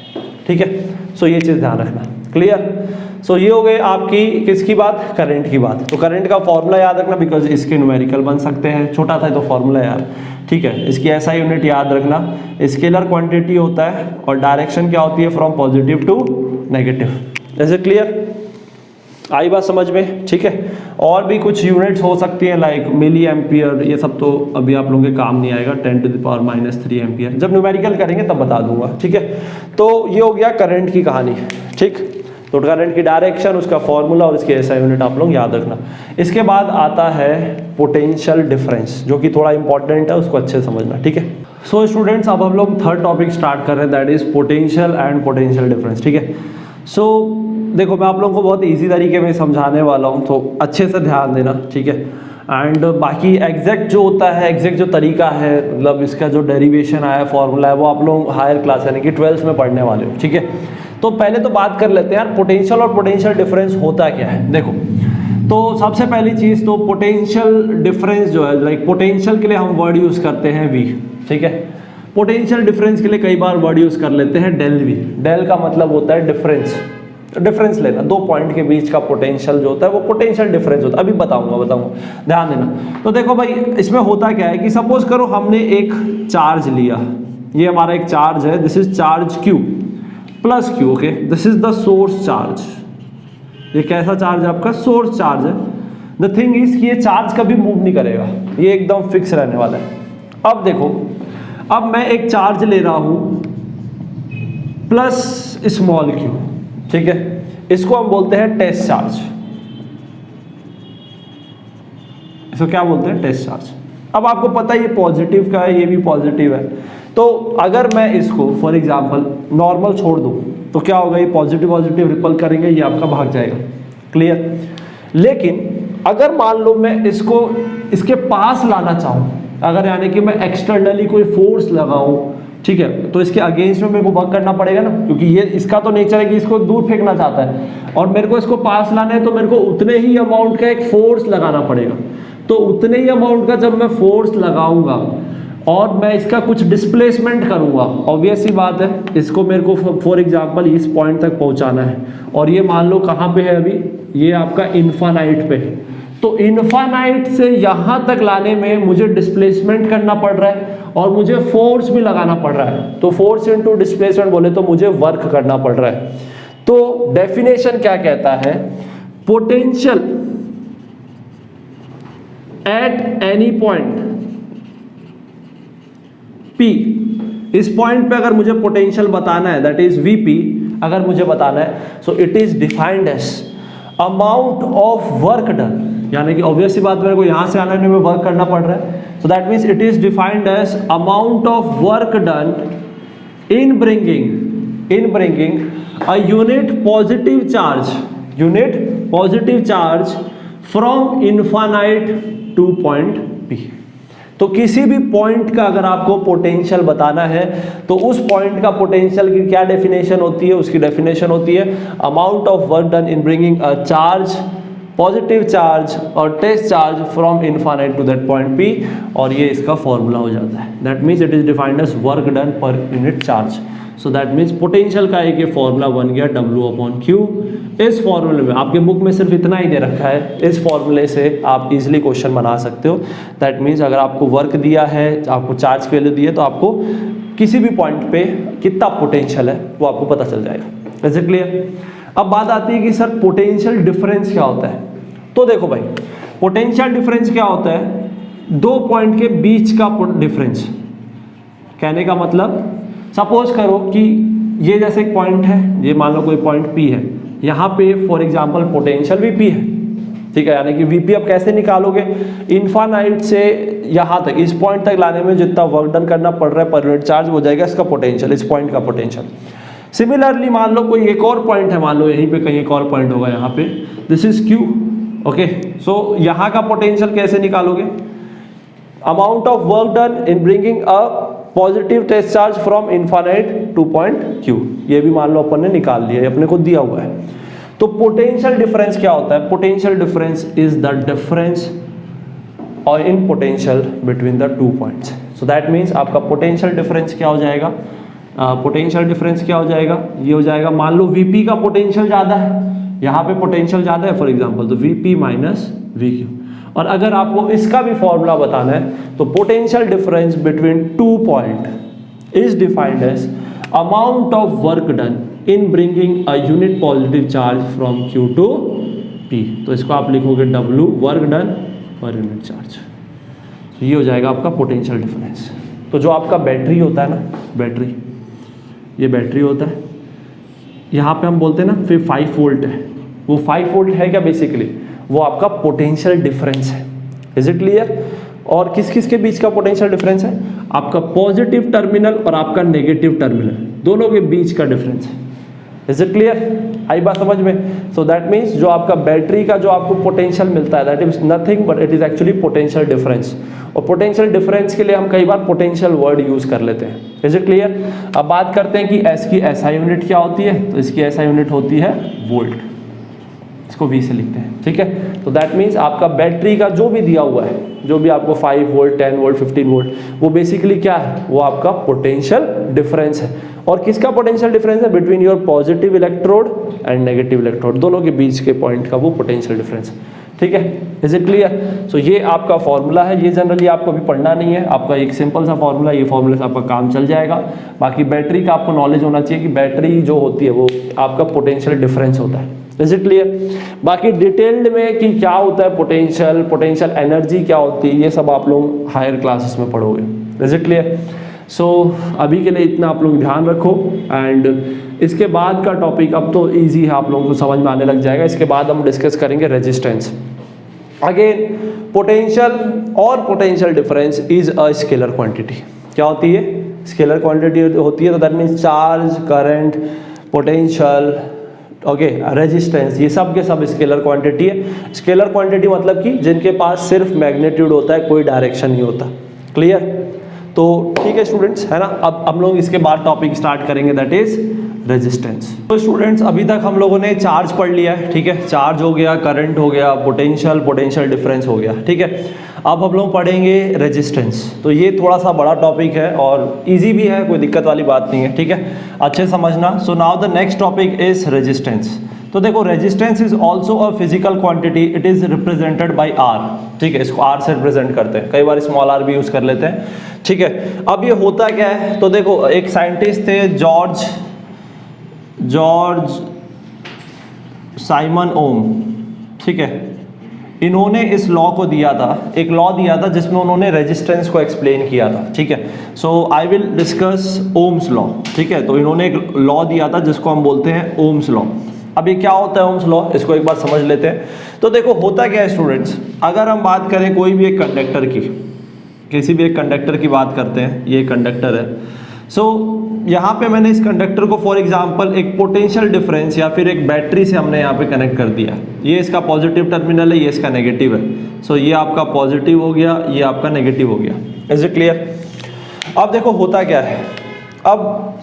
ठीक है। सो ये चीज़ ध्यान रखना, क्लियर। सो ये हो गई आपकी किसकी बात, करंट की बात। तो करंट का फॉर्मूला याद रखना, बिकॉज इसके न्यूमेरिकल बन सकते हैं, छोटा था तो फॉर्मूला यार, ठीक है। इसकी ऐसा यूनिट याद रखना, स्केलर क्वांटिटी होता है और डायरेक्शन क्या होती है, फ्रॉम पॉजिटिव टू नेगेटिव। जैसे क्लियर, आई बात समझ में, ठीक है। और भी कुछ यूनिट्स हो सकती हैं लाइक मिली एम्पियर, ये सब तो अभी आप लोगों के काम नहीं आएगा, 10⁻³ एम्पियर, जब न्यूमेरिकल करेंगे तब बता दूंगा, ठीक है। तो ये हो गया करंट की कहानी, ठीक। तो करंट की डायरेक्शन, उसका फॉर्मूला और इसके एसआई यूनिट आप लोग याद रखना। इसके बाद आता है पोटेंशियल डिफरेंस, जो कि थोड़ा इंपॉर्टेंट है, उसको अच्छे से समझना, ठीक है। सो स्टूडेंट्स, अब हम लोग थर्ड टॉपिक स्टार्ट कर रहे हैं, that is potential and potential difference, ठीक है। सो देखो, मैं आप लोगों को बहुत इजी तरीके में समझाने वाला हूँ, तो अच्छे से ध्यान देना, ठीक है। एंड बाकी एग्जैक्ट जो होता है, एग्जैक्ट जो तरीका है, मतलब इसका जो डेरिवेशन आया, फॉर्मूला है, वो आप लोग हायर क्लास यानी कि 12th में पढ़ने वाले हो, ठीक है। तो पहले तो बात कर लेते हैं यार, पोटेंशियल और पोटेंशियल डिफरेंस होता क्या है। देखो, तो सबसे पहली चीज़ तो पोटेंशियल डिफरेंस जो है, लाइक पोटेंशियल के लिए हम वर्ड यूज़ करते हैं V, ठीक है। पोटेंशियल डिफरेंस के लिए कई बार वर्ड यूज़ कर लेते हैं डेल V। डेल का मतलब होता है डिफरेंस, डिफरेंस लेना, दो पॉइंट के बीच का पोटेंशियल जो होता है वो पोटेंशियल डिफरेंस होता है। अभी बताऊंगा, ध्यान देना। तो देखो भाई, इसमें होता क्या है कि सपोज करो हमने एक चार्ज लिया, ये हमारा एक चार्ज है, this is charge Q plus Q, okay, this is the source charge. ये कैसा चार्ज है आपका? सोर्स चार्ज है। द थिंग इज कि ये चार्ज कभी मूव नहीं करेगा, ये एकदम फिक्स रहने वाला है। अब देखो, अब मैं एक चार्ज ले रहा हूं प्लस स्मॉल q, ठीक है, इसको हम बोलते हैं टेस्ट चार्ज। इसको क्या बोलते हैं? Test charge. अब आपको पता है ये पॉजिटिव का है, ये भी पॉजिटिव है, तो अगर मैं इसको फॉर एग्जांपल नॉर्मल छोड़ दूं तो क्या होगा? ये पॉजिटिव पॉजिटिव रिपल करेंगे, ये आपका भाग जाएगा, क्लियर। लेकिन अगर मान लो मैं इसको इसके पास लाना चाहूं, अगर यानी कि मैं एक्सटर्नली कोई फोर्स लगाऊं, ठीक है, तो इसके अगेंस्ट में मेरे को वर्क करना पड़ेगा ना, क्योंकि ये इसका तो नेचर है कि इसको दूर फेंकना चाहता है और मेरे को इसको पास लाना है, तो मेरे को उतने ही अमाउंट का एक फोर्स लगाना पड़ेगा। तो उतने ही अमाउंट का जब मैं फोर्स लगाऊंगा और मैं इसका कुछ डिस्प्लेसमेंट करूंगा, ऑब्वियस सी बात है, इसको मेरे को फॉर एग्जांपल इस पॉइंट तक पहुंचाना है और ये मान लो कहाँ पे है अभी? ये आपका इन्फानाइट पे है। तो इन्फानाइट से यहाँ तक लाने में मुझे डिस्प्लेसमेंट करना पड़ रहा है और मुझे फोर्स भी लगाना पड़ रहा है। तो फोर्स इनटू डिस्प्लेसमेंट बोले तो मुझे वर्क करना पड़ रहा है। तो डेफिनेशन क्या कहता है? Potential at any point P, इस पॉइंट पे अगर मुझे पोटेंशियल बताना है, दैट इज Vp, अगर मुझे बताना है, so it is defined as amount of work done, यानी कि ऑब्वियस सी बात मेरे को यहां से आने में वर्क करना पड़ रहा है, so that means it is defined as amount of work done in bringing a unit positive charge from infinite to point P। तो किसी भी पॉइंट का अगर आपको पोटेंशियल बताना है तो उस पॉइंट का पोटेंशियल की क्या डेफिनेशन होती है? उसकी डेफिनेशन होती है amount of work done in bringing a charge, positive charge और test charge from infinite to that point P, और ये इसका फॉर्मूला हो जाता है। That means it is defined as work done per unit charge. So that means potential का एक ये फॉर्मूला बन गया W/Q। इस फॉर्मूले में आपके बुक में सिर्फ इतना ही दे रखा है, इस फॉर्मूले से आप इजीली क्वेश्चन बना सकते हो। दैट मीन्स अगर आपको वर्क दिया है, आपको चार्ज की वैल्यू दी है, तो आपको किसी भी पॉइंट पे कितना पोटेंशियल है वो आपको पता चल जाएगा। Is it clear? अब बात आती है कि सर पोटेंशियल डिफरेंस क्या होता है? तो देखो भाई, पोटेंशियल डिफरेंस क्या होता है? दो पॉइंट के बीच का डिफरेंस। कहने का मतलब, सपोज करो कि ये जैसे एक पॉइंट है, ये मान लो कोई पॉइंट P है, यहाँ पे फॉर एग्जांपल पोटेंशियल Vp है, ठीक है, यानी कि Vp अब कैसे निकालोगे? इन्फानाइट से यहाँ तक, इस पॉइंट तक लाने में जितना वर्क डन करना पड़ रहा है पर यूनिट चार्ज, हो जाएगा इसका पोटेंशियल, इस पॉइंट का पोटेंशियल। सिमिलरली मान लो कोई एक और पॉइंट है, मान लो यहीं पे कहीं एक और पॉइंट होगा, यहाँ पे this is Q, okay. So यहाँ का पोटेंशियल कैसे निकालोगे? Amount of work done in bringing a positive test charge from infinite to point Q, ये भी मान लो अपन ने निकाल लिया, अपने को दिया हुआ है। तो पोटेंशियल डिफरेंस क्या होता है? Potential difference is the difference और in potential between the two points. So that means आपका पोटेंशियल डिफरेंस क्या हो जाएगा? पोटेंशियल डिफरेंस क्या हो जाएगा? ये हो जाएगा, मान लो Vp का पोटेंशियल ज़्यादा है, यहाँ पे पोटेंशियल ज़्यादा है फॉर एग्जाम्पल, तो Vp माइनस Vq। और अगर आपको इसका भी फॉर्मूला बताना है तो potential difference between two point is defined as amount of work done in bringing a unit positive charge from Q to P। तो इसको आप लिखोगे W work done per unit charge. तो ये हो जाएगा आपका पोटेंशियल डिफरेंस। तो जो आपका बैटरी होता है ना, बैटरी, ये बैटरी होता है, यहाँ पे हम बोलते हैं ना फिर 5 वोल्ट है, वो 5 वोल्ट है क्या? बेसिकली वो आपका पोटेंशियल डिफरेंस है। Is it clear? और किस किस के बीच का पोटेंशियल डिफरेंस है? आपका पॉजिटिव टर्मिनल और आपका नेगेटिव टर्मिनल, दोनों के बीच का डिफरेंस है। Is it clear? आई बात समझ में? सो दैट मीन्स जो आपका बैटरी का जो आपको पोटेंशियल मिलता है, that is nothing but it is actually potential difference. और पोटेंशियल डिफरेंस के लिए हम कई बार पोटेंशियल वर्ड यूज कर लेते हैं। Is it clear? अब बात करते हैं कि एस की एसआई यूनिट क्या होती है? तो इसकी एसआई यूनिट होती है वोल्ट, इसको V से लिखते हैं, ठीक है। तो दैट मीन्स आपका बैटरी का जो भी दिया हुआ है, जो भी आपको 5 वोल्ट 10 वोल्ट 15 वोल्ट, वो बेसिकली क्या है? वो आपका पोटेंशियल डिफरेंस है। और किसका पोटेंशियल डिफरेंस है? Between your positive electrode and negative electrode, दोनों के बीच के पॉइंट का वो पोटेंशियल डिफरेंस है, ठीक है, इज इट क्लियर? सो ये आपका फॉर्मूला है, ये जनरली आपको अभी पढ़ना नहीं है, आपका एक सिंपल सा फॉर्मूला, ये फॉर्मूले से आपका काम चल जाएगा। बाकी बैटरी का आपको नॉलेज होना चाहिए कि बैटरी जो होती है वो आपका पोटेंशियल डिफरेंस होता है, इज इट क्लियर? बाकी डिटेल्ड में कि क्या होता है पोटेंशियल एनर्जी क्या होती है, ये सब आप लोग हायर क्लासेस में पढ़ोगे, इज इट क्लियर? सो अभी के लिए इतना आप लोग ध्यान रखो। एंड इसके बाद का टॉपिक अब तो इजी है, आप लोगों को समझ में आने लग जाएगा। इसके बाद हम डिस्कस करेंगे resistance. Again potential difference is a scalar quantity. क्या होती है? स्केलर क्वांटिटी होती है, तो that means charge, current, potential, okay, resistance, ये सब के सब स्केलर क्वांटिटी है। स्केलर क्वांटिटी मतलब कि जिनके पास सिर्फ मैग्नीट्यूड होता है, कोई डायरेक्शन नहीं होता। क्लियर? तो ठीक है स्टूडेंट्स, है ना? अब हम लोग इसके बाद टॉपिक स्टार्ट करेंगे, दैट इज रेजिस्टेंस। तो स्टूडेंट्स अभी तक हम लोगों ने चार्ज पढ़ लिया है, ठीक है, चार्ज हो गया, करंट हो गया, पोटेंशियल डिफरेंस हो गया, ठीक है। अब हम लोग पढ़ेंगे रेजिस्टेंस। तो ये थोड़ा सा बड़ा टॉपिक है और इजी भी है, कोई दिक्कत वाली बात नहीं है, ठीक है, अच्छे समझना। So now the next topic is resistance. तो देखो resistance is also a physical quantity, it is represented by R, ठीक है, इसको आर से रिप्रेजेंट करते हैं, कई बार स्मॉल आर भी यूज कर लेते हैं, ठीक है। अब ये होता क्या है? तो देखो एक साइंटिस्ट थे जॉर्ज साइमन ओम, ठीक है, इन्होंने इस लॉ को दिया था, एक लॉ दिया था जिसमें उन्होंने रेजिस्टेंस को एक्सप्लेन किया था, ठीक है। So I will discuss Ohm's law, ठीक है। तो इन्होंने एक लॉ दिया था जिसको हम बोलते हैं ओम्स लॉ। अब ये क्या होता है ओम्स लॉ, इसको एक बार समझ लेते हैं। तो देखो होता क्या है स्टूडेंट्स, अगर हम बात करें कोई भी एक कंडक्टर की, किसी भी एक कंडक्टर की बात करते हैं, ये कंडक्टर है। सो यहाँ पे मैंने इस कंडक्टर को फॉर एग्जांपल एक पोटेंशियल डिफरेंस या फिर एक बैटरी से हमने यहाँ पे कनेक्ट कर दिया। ये इसका पॉजिटिव टर्मिनल है, ये इसका नेगेटिव है। सो ये आपका पॉजिटिव हो गया, ये आपका नेगेटिव हो गया। Is it clear? अब देखो होता क्या है, अब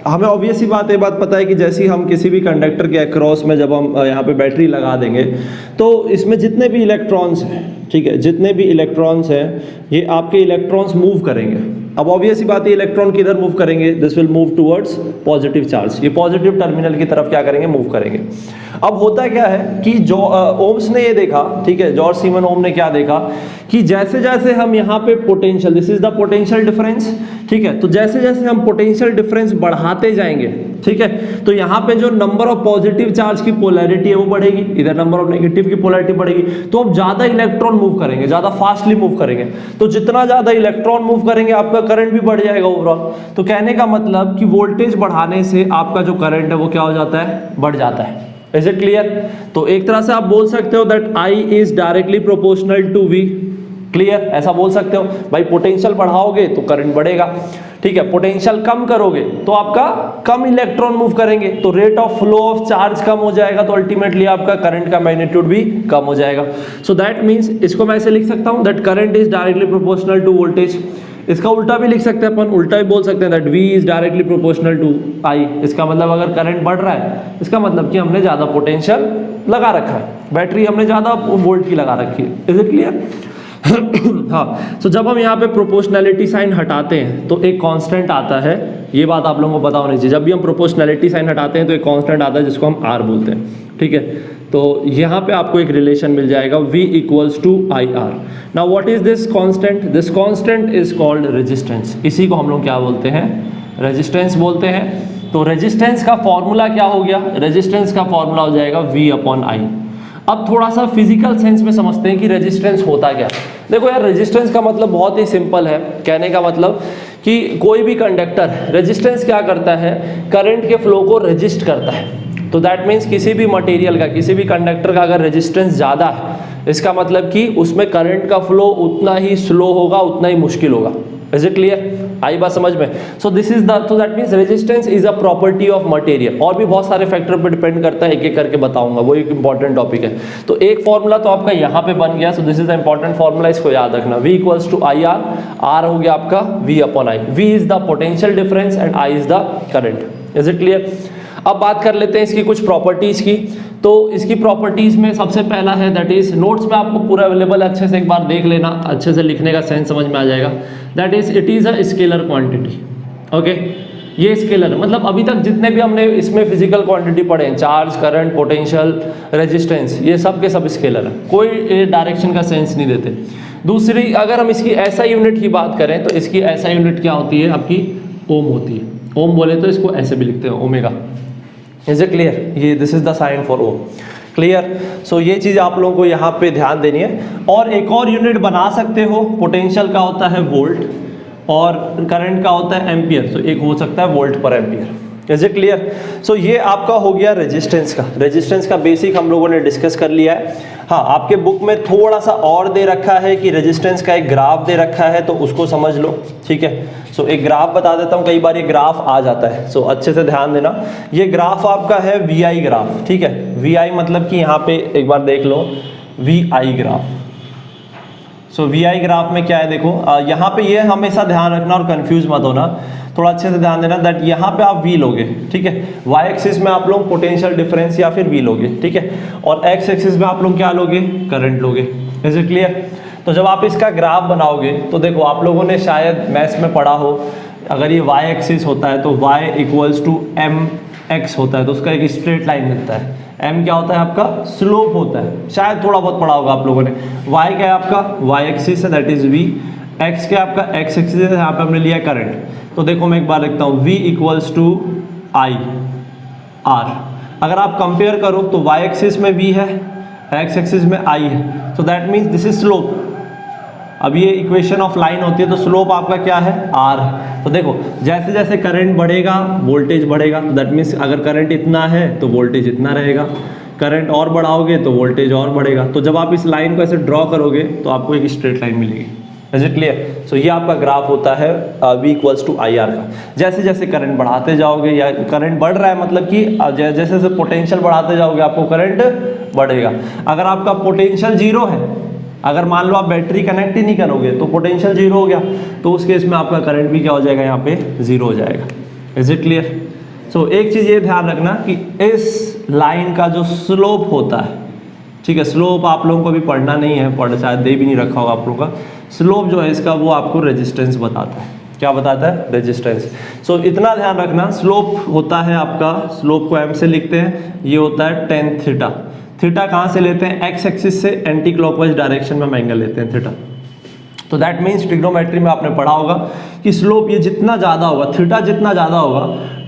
हमें ऑब्वियस ही बात, ये बात पता है कि जैसे ही हम किसी भी कंडक्टर के अक्रॉस में जब हम यहाँ पे बैटरी लगा देंगे तो इसमें जितने भी इलेक्ट्रॉन्स हैं, ठीक है, जितने भी इलेक्ट्रॉन्स हैं ये आपके इलेक्ट्रॉन्स मूव करेंगे। अब ऑब्वियस ही बात है इलेक्ट्रॉन किधर मूव करेंगे? This will move towards positive charge, ये पॉजिटिव टर्मिनल की तरफ क्या करेंगे? मूव करेंगे। अब होता क्या है कि जो ओम्स ने ये देखा, ठीक है, जॉर्ज सीमन ओम ने क्या देखा कि जैसे जैसे हम यहाँ पे potential, this is the potential difference, ठीक है, तो जैसे जैसे हम पोटेंशियल डिफरेंस बढ़ाते जाएंगे, ठीक है, तो यहाँ पे जो नंबर ऑफ पॉजिटिव चार्ज की पोलैरिटी है वो बढ़ेगी, इधर नंबर ऑफ नेगेटिव की पोलैरिटी बढ़ेगी, तो अब ज्यादा इलेक्ट्रॉन मूव करेंगे, ज्यादा फास्टली मूव करेंगे। तो जितना ज्यादा इलेक्ट्रॉन मूव करेंगे आपका करंट भी बढ़ जाएगा ओवरऑल। तो कहने का मतलब कि वोल्टेज बढ़ाने से आपका जो करंट है वो क्या हो जाता है? बढ़ जाता है। Is it clear? तो एक तरह से आप बोल सकते हो that I is directly proportional to V। Clear? ऐसा बोल सकते हो भाई, पोटेंशियल बढ़ाओगे तो करंट बढ़ेगा, ठीक है, पोटेंशियल कम करोगे तो आपका कम इलेक्ट्रॉन मूव करेंगे, तो rate of flow of charge कम हो जाएगा, तो अल्टीमेटली आपका करंट का मैग्नीट्यूड भी कम हो जाएगा। सो दैट मीन्स इसको मैं ऐसे लिख सकता हूं that current is directly proportional to voltage. इसका उल्टा भी लिख सकते हैं अपन, उल्टा भी बोल सकते हैं that V is directly proportional to I। इसका मतलब अगर करंट बढ़ रहा है, इसका मतलब कि हमने ज्यादा पोटेंशियल लगा रखा है, बैटरी हमने ज्यादा वोल्ट की लगा रखी है। Is it clear? हाँ, तो जब हम यहाँ पे प्रोपोर्शनैलिटी साइन हटाते हैं तो एक कांस्टेंट आता है, ये बात आप लोगों को पता होनी चाहिए। जब भी हम प्रोपोर्शनैलिटी साइन हटाते हैं तो एक कांस्टेंट आता है जिसको हम R बोलते हैं, ठीक है। तो यहाँ पे आपको एक रिलेशन मिल जाएगा V equals to IR। Now what is this constant? This constant is called resistance. इसी को हम लोग क्या बोलते हैं? रेजिस्टेंस बोलते हैं। तो रेजिस्टेंस का फॉर्मूला क्या हो गया? रेजिस्टेंस का फॉर्मूला हो जाएगा V/I। अब थोड़ा सा फिजिकल सेंस में समझते हैं कि रेजिस्टेंस होता क्या। देखो यार, रेजिस्टेंस का मतलब बहुत ही सिंपल है। कहने का मतलब कि कोई भी कंडक्टर, रेजिस्टेंस क्या करता है? करंट के फ्लो को रेजिस्ट करता है। तो दैट मीन्स किसी भी मटेरियल का, किसी भी कंडक्टर का अगर रेजिस्टेंस ज़्यादा है, इसका मतलब कि उसमें करंट का फ्लो उतना ही स्लो होगा, उतना ही मुश्किल होगा। Is it clear? आई बात समझ में? सो दिस इज द, तो that means resistance is a property of material. और भी बहुत सारे फैक्टर पर डिपेंड करता है, एक एक करके बताऊंगा, वो एक इंपॉर्टेंट टॉपिक है। तो एक फॉर्मूला तो आपका यहाँ पे बन गया। So this is the important formula, इसको याद रखना। V equals to IR, R हो गया आपका V/I। V is the potential difference and I is the current. Is it clear? अब बात कर लेते हैं इसकी कुछ प्रॉपर्टीज की। तो इसकी प्रॉपर्टीज में सबसे पहला है दैट इज, नोट्स में आपको पूरा अवेलेबल है, अच्छे से एक बार देख लेना, अच्छे से लिखने का सेंस समझ में आ जाएगा। That is it is a scalar quantity. Okay, ये स्केलर है, मतलब अभी तक जितने भी हमने इसमें फिजिकल क्वांटिटी पढ़े हैं, चार्ज, करंट, पोटेंशियल, रेजिस्टेंस, ये सब के सब स्केलर है, कोई डायरेक्शन का सेंस नहीं देते। दूसरी, अगर हम इसकी ऐसा यूनिट की बात करें तो इसकी ऐसा यूनिट क्या होती है आपकी, ओम होती है। ओम बोले तो इसको ऐसे भी लिखते हैं, ओमेगा। Is it clear? ये this is the sign for ohm. Clear? So ये चीज़ आप लोगों को यहाँ पे ध्यान देनी है। और एक और यूनिट बना सकते हो, पोटेंशियल का होता है वोल्ट और करंट का होता है एम्पियर, तो एक हो सकता है volt per ampere. Is it clear? So ये आपका हो गया रेजिस्टेंस का। रेजिस्टेंस का बेसिक हम लोगों ने डिस्कस कर लिया है। हाँ, आपके बुक में थोड़ा सा और दे रखा है कि रेजिस्टेंस का एक ग्राफ दे रखा है, तो उसको समझ लो, ठीक है। सो एक ग्राफ बता देता हूँ, कई बार ये ग्राफ आ जाता है, सो अच्छे से ध्यान देना। ये ग्राफ आपका है VI ग्राफ, ठीक है। VI मतलब कि यहाँ पे एक बार देख लो, VI ग्राफ। सो VI ग्राफ में क्या है, देखो यहाँ पे ये हमेशा ध्यान रखना और कंफ्यूज मत होना, थोड़ा अच्छे से ध्यान देना दैट यहाँ पे आप V लोगे, ठीक है। Y एक्सिस में आप लोग पोटेंशियल डिफरेंस या फिर V लोगे, ठीक है। और X एक्सिस में आप लोग क्या लोगे, करंट लोगे। Is it clear? तो जब आप इसका ग्राफ बनाओगे तो देखो, आप लोगों ने शायद मैथ्स में पढ़ा हो, अगर ये Y एक्सिस होता है तो Y इक्वल्स टू mx होता है, तो उसका एक स्ट्रेट लाइन मिलता है। m क्या होता है आपका, स्लोप होता है, शायद थोड़ा बहुत पढ़ा होगा आप लोगों ने। y क्या है आपका, y एक्सिस है, दैट इज v। x क्या है आपका, x एक्सिस है, यहाँ पे हमने लिया करंट। तो देखो मैं एक बार लिखता हूँ, v equals to i r। अगर आप कंपेयर करो तो y एक्सिस में v है, x एक्सिस में i है, तो that means this is slope. अब ये इक्वेशन ऑफ लाइन होती है, तो स्लोप आपका क्या है, r है। तो देखो जैसे जैसे करंट बढ़ेगा वोल्टेज बढ़ेगा, तो दैट मीन्स अगर करंट इतना है तो वोल्टेज इतना रहेगा, करंट और बढ़ाओगे तो वोल्टेज और बढ़ेगा। तो जब आप इस लाइन को ऐसे ड्रॉ करोगे तो आपको एक स्ट्रेट लाइन मिलेगी। Is it clear? सो ये आपका ग्राफ होता है V इक्वल्स टू IR का। जैसे जैसे करंट बढ़ाते जाओगे, या करंट बढ़ रहा है मतलब कि जैसे जैसे पोटेंशियल बढ़ाते जाओगे आपको करंट बढ़ेगा। अगर आपका पोटेंशियल जीरो है, अगर मान लो आप बैटरी कनेक्ट ही नहीं करोगे तो पोटेंशियल जीरो हो गया, तो उस केस में आपका करंट भी क्या हो जाएगा, यहाँ पे जीरो हो जाएगा। Is it clear? सो एक चीज़ ये ध्यान रखना कि इस लाइन का जो स्लोप होता है, ठीक है, स्लोप आप लोगों को भी पढ़ना नहीं है, पढ़ शायद दे भी नहीं रखा होगा आप लोगों का। स्लोप जो है इसका, वो आपको रेजिस्टेंस बताता है। क्या बताता है? रेजिस्टेंस। सो इतना ध्यान रखना, स्लोप होता है आपका, स्लोप को m से लिखते हैं, ये होता है tan थीटा। थीटा कहाँ से लेते हैं, x एक्सिस से एंटी क्लॉकवाइज डायरेक्शन में हम एंगल लेते हैं थीटा। तो दैट मीन्स ट्रिग्नोमेट्री में आपने पढ़ा होगा कि स्लोप ये जितना ज़्यादा होगा, थीटा जितना ज़्यादा होगा,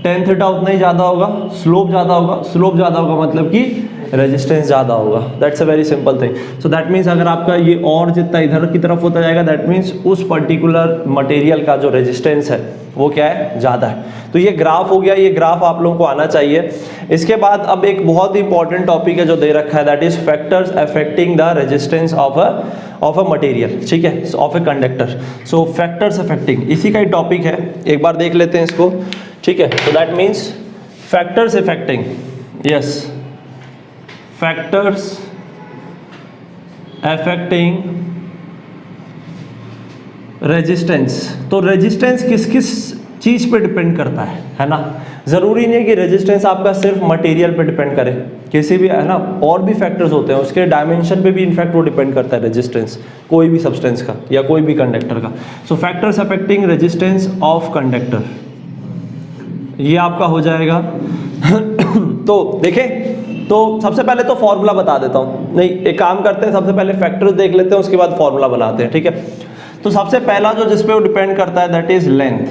tan थीटा उतना ही ज़्यादा होगा, स्लोप ज़्यादा होगा। स्लोप ज़्यादा होगा मतलब कि रेजिस्टेंस ज़्यादा होगा। That's a very simple thing. So that means अगर आपका ये और जितना इधर की तरफ होता जाएगा, दैट मीन्स उस पर्टिकुलर मटेरियल का जो रेजिस्टेंस है वो क्या है, ज़्यादा है। तो ये ग्राफ हो गया, ये ग्राफ आप लोगों को आना चाहिए। इसके बाद अब एक बहुत ही इंपॉर्टेंट टॉपिक है जो दे रखा है, that is factors affecting the resistance of a material, ठीक है, of a conductor. So factors affecting, इसी का ही टॉपिक है, एक बार देख लेते हैं इसको, ठीक है। तो that means factors affecting, yes, factors affecting resistance. तो रेजिस्टेंस किस किस चीज पे डिपेंड करता है ना। जरूरी नहीं है कि रेजिस्टेंस आपका सिर्फ मटेरियल पे डिपेंड करे, किसी भी, है ना, और भी फैक्टर्स होते हैं, उसके डायमेंशन पे भी इनफैक्ट वो डिपेंड करता है रेजिस्टेंस, कोई भी सब्सटेंस का या कोई भी कंडक्टर का। सो factors affecting resistance of conductor, ये आपका हो जाएगा। तो देखें, तो सबसे पहले तो फॉर्मूला बता देता हूँ, नहीं एक काम करते हैं, सबसे पहले फैक्टर्स देख लेते हैं, उसके बाद फॉर्मूला बनाते हैं, ठीक है। तो सबसे पहला जो जिस पे वो डिपेंड करता है दैट इज लेंथ।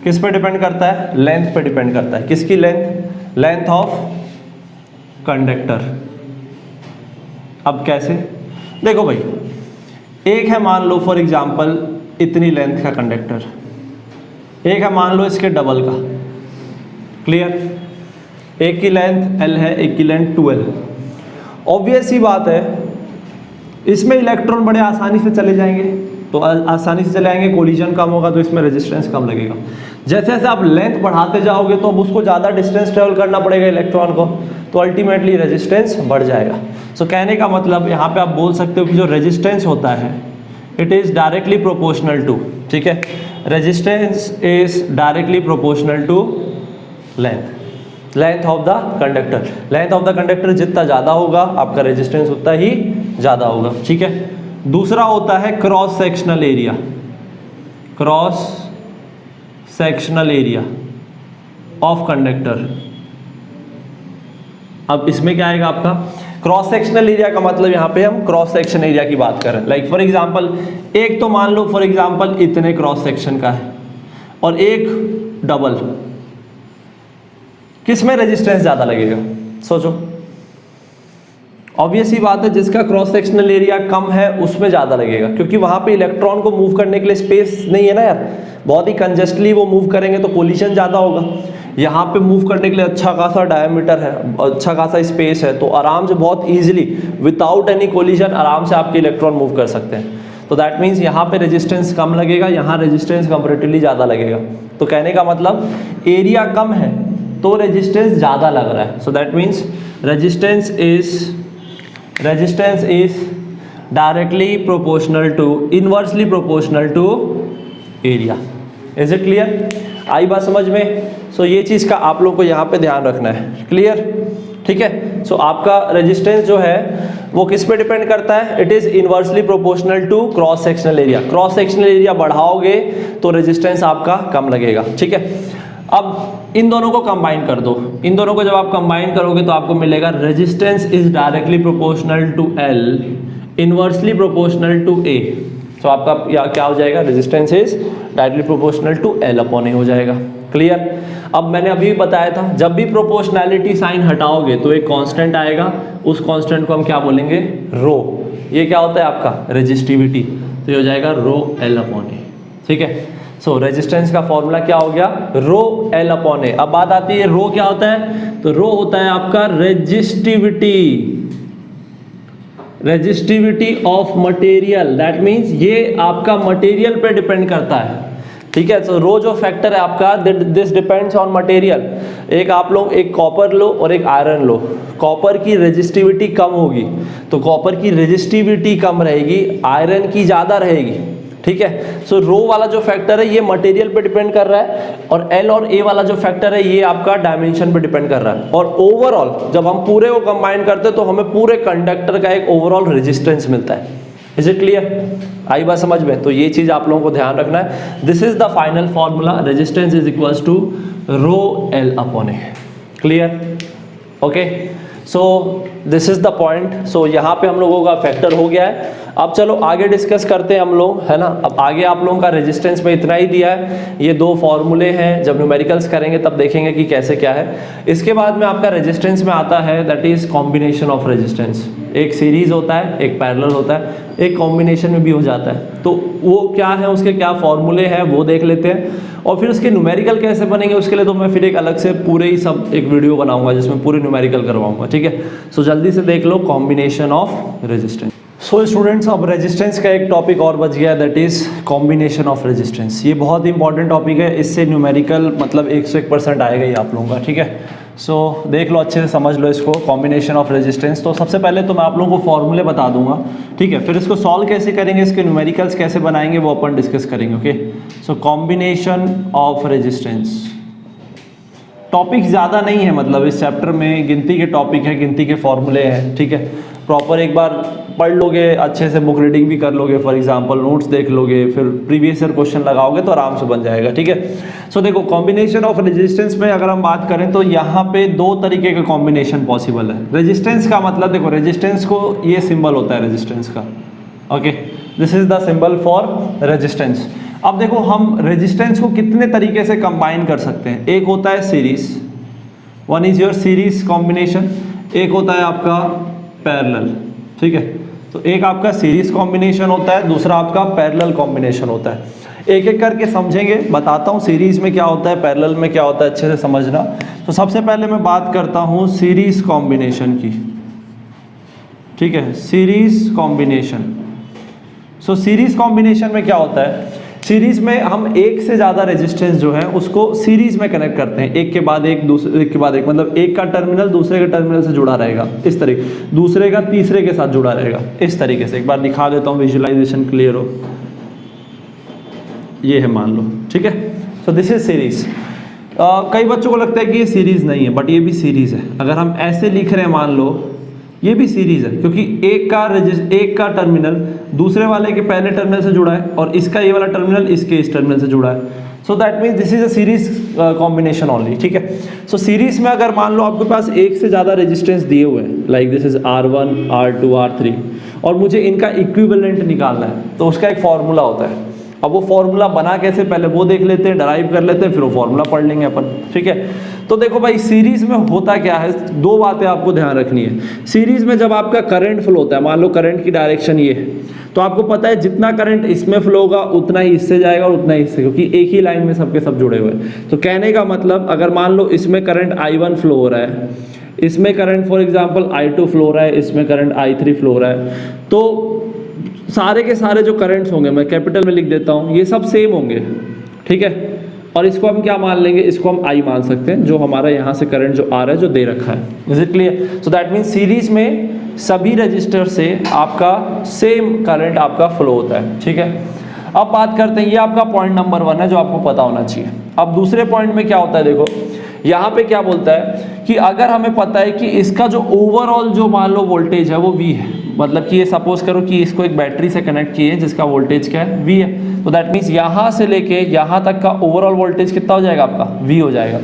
किस पे डिपेंड करता है, लेंथ पे डिपेंड करता है। किसकी लेंथ, लेंथ ऑफ कंडक्टर। अब कैसे, देखो भाई, एक है मान लो फॉर एग्जांपल इतनी लेंथ का कंडक्टर, एक है मान लो इसके डबल का, क्लियर। एक की लेंथ L है, एक की लेंथ 2L। ऑब्वियस ही बात है, इसमें इलेक्ट्रॉन बड़े आसानी से चले जाएंगे, तो आसानी से चले आएंगे, कोलिजन कम होगा तो इसमें रेजिस्टेंस कम लगेगा। जैसे जैसे आप लेंथ बढ़ाते जाओगे तो अब उसको ज़्यादा डिस्टेंस ट्रेवल करना पड़ेगा इलेक्ट्रॉन को, तो अल्टीमेटली रेजिस्टेंस बढ़ जाएगा। सो कहने का मतलब यहाँ पे आप बोल सकते हो कि जो रेजिस्टेंस होता है it is directly proportional to, ठीक है, resistance is directly proportional to length of the conductor. Length of the conductor जितना ज़्यादा होगा आपका रेजिस्टेंस उतना ही ज़्यादा होगा, ठीक है। दूसरा होता है cross sectional area. Cross sectional area of conductor. अब इसमें क्या आएगा आपका क्रॉस सेक्शनल एरिया का मतलब यहाँ पे हम क्रॉस सेक्शन एरिया की बात कर रहे हैं। लाइक फॉर एग्जांपल एक तो मान लो फॉर एग्जांपल इतने क्रॉस सेक्शन का है और एक डबल, किसमें रेजिस्टेंस ज्यादा लगेगा? सोचो, ऑब्वियस ही बात है जिसका क्रॉस सेक्शनल एरिया कम है उसमें ज्यादा लगेगा, क्योंकि वहां पे इलेक्ट्रॉन को मूव करने के लिए स्पेस नहीं है ना यार, बहुत ही कंजेस्टली वो मूव करेंगे तो कोलिशन ज्यादा होगा। यहाँ पे मूव करने के लिए अच्छा खासा डायमीटर है, अच्छा खासा स्पेस है, तो आराम से बहुत इजीली विदाउट एनी कोलिशन आराम से आपके इलेक्ट्रॉन मूव कर सकते हैं। तो दैट मीन्स यहाँ पे रेजिस्टेंस कम लगेगा, यहाँ रेजिस्टेंस कंपैरेटिवली ज़्यादा लगेगा। तो कहने का मतलब एरिया कम है तो रेजिस्टेंस ज़्यादा लग रहा है। So that means resistance is directly proportional to, inversely proportional to area. Is it clear? आई बात समझ में? सो ये चीज़ का आप लोग को यहाँ पे ध्यान रखना है। क्लियर? ठीक है। सो आपका रेजिस्टेंस जो है वो किस पे डिपेंड करता है? It is inversely proportional to cross sectional area. Cross sectional area बढ़ाओगे तो रेजिस्टेंस आपका कम लगेगा। ठीक है। अब इन दोनों को कंबाइन कर दो। इन दोनों को जब आप कंबाइन करोगे तो आपको मिलेगा resistance is directly proportional to L, inversely proportional to A. तो आपका क्या हो जाएगा? Resistance is directly proportional to L upon A हो जाएगा। क्लियर? अब मैंने अभी बताया था जब भी प्रोपोर्शनैलिटी साइन हटाओगे तो एक कांस्टेंट आएगा, उस कांस्टेंट को हम क्या बोलेंगे? रो। ये क्या होता है आपका? रेजिस्टिविटी। तो ये हो जाएगा रो एल अपॉन ए। ठीक है। सो रेजिस्टेंस का फॉर्मूला क्या हो गया? रो एल अपॉन ए। अब बात आती है रो क्या होता है? तो रो होता है आपका resistivity of material. That means ये आपका मटेरियल पे डिपेंड करता है। ठीक है। तो रो जो फैक्टर है आपका, दिस डिपेंड्स ऑन मटेरियल। एक आप लोग एक कॉपर लो और एक आयरन लो, कॉपर की रेजिस्टिविटी कम होगी तो कॉपर की रेजिस्टिविटी कम रहेगी, आयरन की ज़्यादा रहेगी। ठीक है। सो रो वाला जो फैक्टर है ये मटेरियल पे डिपेंड कर रहा है और एल और ए वाला जो फैक्टर है ये आपका डायमेंशन पे डिपेंड कर रहा है। और ओवरऑल जब हम पूरे को कंबाइन करते हैं तो हमें पूरे कंडक्टर का एक ओवरऑल रेजिस्टेंस मिलता है। Is it clear? आई बात समझ में? तो ये चीज आप लोगों को ध्यान रखना है। This is the final formula, resistance is equals to rho L upon A. Clear? Okay. So this is the point. So यहाँ पे हम लोगों का फैक्टर हो गया है। अब चलो आगे डिस्कस करते हैं हम लोग, है ना। अब आगे आप लोगों का रेजिस्टेंस में इतना ही दिया है, ये दो फॉर्मूले हैं, जब न्यूमेरिकल्स करेंगे तब देखेंगे कि कैसे क्या है। इसके बाद में आपका रेजिस्टेंस में आता है that is combination of resistance. एक सीरीज होता है, एक पैरेलल होता है, एक कॉम्बिनेशन में भी हो जाता है। तो वो क्या है, उसके क्या फॉर्मूले हैं वो देख लेते हैं, और फिर उसके न्यूमेरिकल कैसे बनेंगे उसके लिए तो मैं फिर एक अलग से पूरे ही सब एक वीडियो बनाऊंगा जिसमें पूरे न्यूमेरिकल करवाऊंगा। ठीक है। सो जल्दी से देख लो combination of resistance. So students, अब रेजिस्टेंस का एक टॉपिक और बच गया, that is combination of resistance. ये बहुत ही इंपॉर्टेंट टॉपिक है, इससे न्यूमेरिकल मतलब 101% आएगा ही आप लोगों का। ठीक है। सो देख लो, अच्छे से समझ लो इसको, कॉम्बिनेशन ऑफ रेजिस्टेंस। तो सबसे पहले तो मैं आप लोगों को फॉर्मूले बता दूंगा। ठीक है। फिर इसको सॉल्व कैसे करेंगे, इसके न्यूमेरिकल्स कैसे बनाएंगे वो अपन डिस्कस करेंगे। Okay. So combination of resistance topic ज़्यादा नहीं है, मतलब इस चैप्टर में गिनती के टॉपिक है, गिनती के फॉर्मूले हैं। ठीक है। प्रॉपर एक बार पढ़ लोगे, अच्छे से बुक रीडिंग भी कर लोगे, फॉर एग्जांपल नोट्स देख लोगे, फिर प्रीवियस ईयर क्वेश्चन लगाओगे तो आराम से बन जाएगा। ठीक है। सो देखो, कॉम्बिनेशन ऑफ रेजिस्टेंस में अगर हम बात करें तो यहाँ पे दो तरीके का कॉम्बिनेशन पॉसिबल है। रेजिस्टेंस का मतलब देखो, रेजिस्टेंस को ये सिंबल होता है रेजिस्टेंस का। Okay, this is the symbol for resistance. अब देखो, हम रेजिस्टेंस को कितने तरीके से कंबाइन कर सकते हैं। एक होता है series, one is your series combination, एक होता है आपका पैरेलल। ठीक है। तो एक आपका सीरीज कॉम्बिनेशन होता है, दूसरा आपका पैरेलल कॉम्बिनेशन होता है। एक एक करके समझेंगे, बताता हूँ सीरीज में क्या होता है, पैरेलल में क्या होता है, अच्छे से समझना। तो सबसे पहले मैं बात करता हूँ सीरीज कॉम्बिनेशन की। ठीक है, सीरीज कॉम्बिनेशन। सो सीरीज कॉम्बिनेशन में क्या होता है, सीरीज में हम एक से ज़्यादा रेजिस्टेंस जो है उसको सीरीज में कनेक्ट करते हैं, एक के बाद एक, दूसरे के बाद एक, मतलब एक का टर्मिनल दूसरे के टर्मिनल से जुड़ा रहेगा इस तरीके, दूसरे का तीसरे के साथ जुड़ा रहेगा इस तरीके से। एक बार दिखा देता हूँ, विजुअलाइजेशन क्लियर हो। ये है, मान लो। ठीक है। So this is series. कई बच्चों को लगता है कि ये सीरीज नहीं है, बट ये भी सीरीज है। अगर हम ऐसे लिख रहे हैं, मान लो ये भी सीरीज है, क्योंकि एक का टर्मिनल दूसरे वाले के पहले टर्मिनल से जुड़ा है और इसका ये वाला टर्मिनल इसके इस टर्मिनल से जुड़ा है। So that means this is a series combination only, ठीक है। सो सीरीज में अगर मान लो आपके पास एक से ज़्यादा रेजिस्टेंस दिए हुए हैं, like this is R1, R2, R3, और मुझे इनका इक्विवेलेंट निकालना है, तो उसका एक फॉर्मूला होता है। अब वो फॉर्मूला बना कैसे, पहले वो देख लेते हैं, डराइव कर लेते हैं, फिर वो फॉर्मूला पढ़ लेंगे अपन, ठीक है। तो देखो भाई सीरीज में होता क्या है, दो बातें आपको ध्यान रखनी है। सीरीज में जब आपका करंट फ्लो होता है, मान लो करंट की डायरेक्शन ये है, तो आपको पता है जितना करंट इसमें फ्लो होगा उतना ही इससे जाएगा और उतना ही इससे, क्योंकि एक ही लाइन में सबके सब जुड़े हुए हैं। तो कहने का मतलब अगर मान लो इसमें करंट I1 फ्लो हो रहा है, इसमें current for example I2 flow हो रहा है, इसमें करंट I3 फ्लो हो रहा है, तो सारे के सारे जो करंट्स होंगे, मैं कैपिटल में लिख देता हूँ, ये सब सेम होंगे, ठीक है। और इसको हम क्या मान लेंगे, इसको हम I मान सकते हैं, जो हमारा यहाँ से करंट जो आ रहा है, जो दे रखा है। Is it clear? So that means series में सभी रजिस्टर से आपका सेम करंट आपका फ्लो होता है, ठीक है। अब बात करते हैं, ये आपका पॉइंट नंबर 1 है जो आपको पता होना चाहिए। अब दूसरे पॉइंट में क्या होता है, देखो यहाँ पे क्या बोलता है कि अगर हमें पता है कि इसका जो ओवरऑल जो मान लो वोल्टेज है वो V है, मतलब कि ये सपोज करो कि इसको एक बैटरी से कनेक्ट किए जिसका वोल्टेज क्या है, V है, तो दैट मीन्स यहाँ से लेके यहाँ तक का ओवरऑल वोल्टेज कितना हो जाएगा आपका, V हो जाएगा।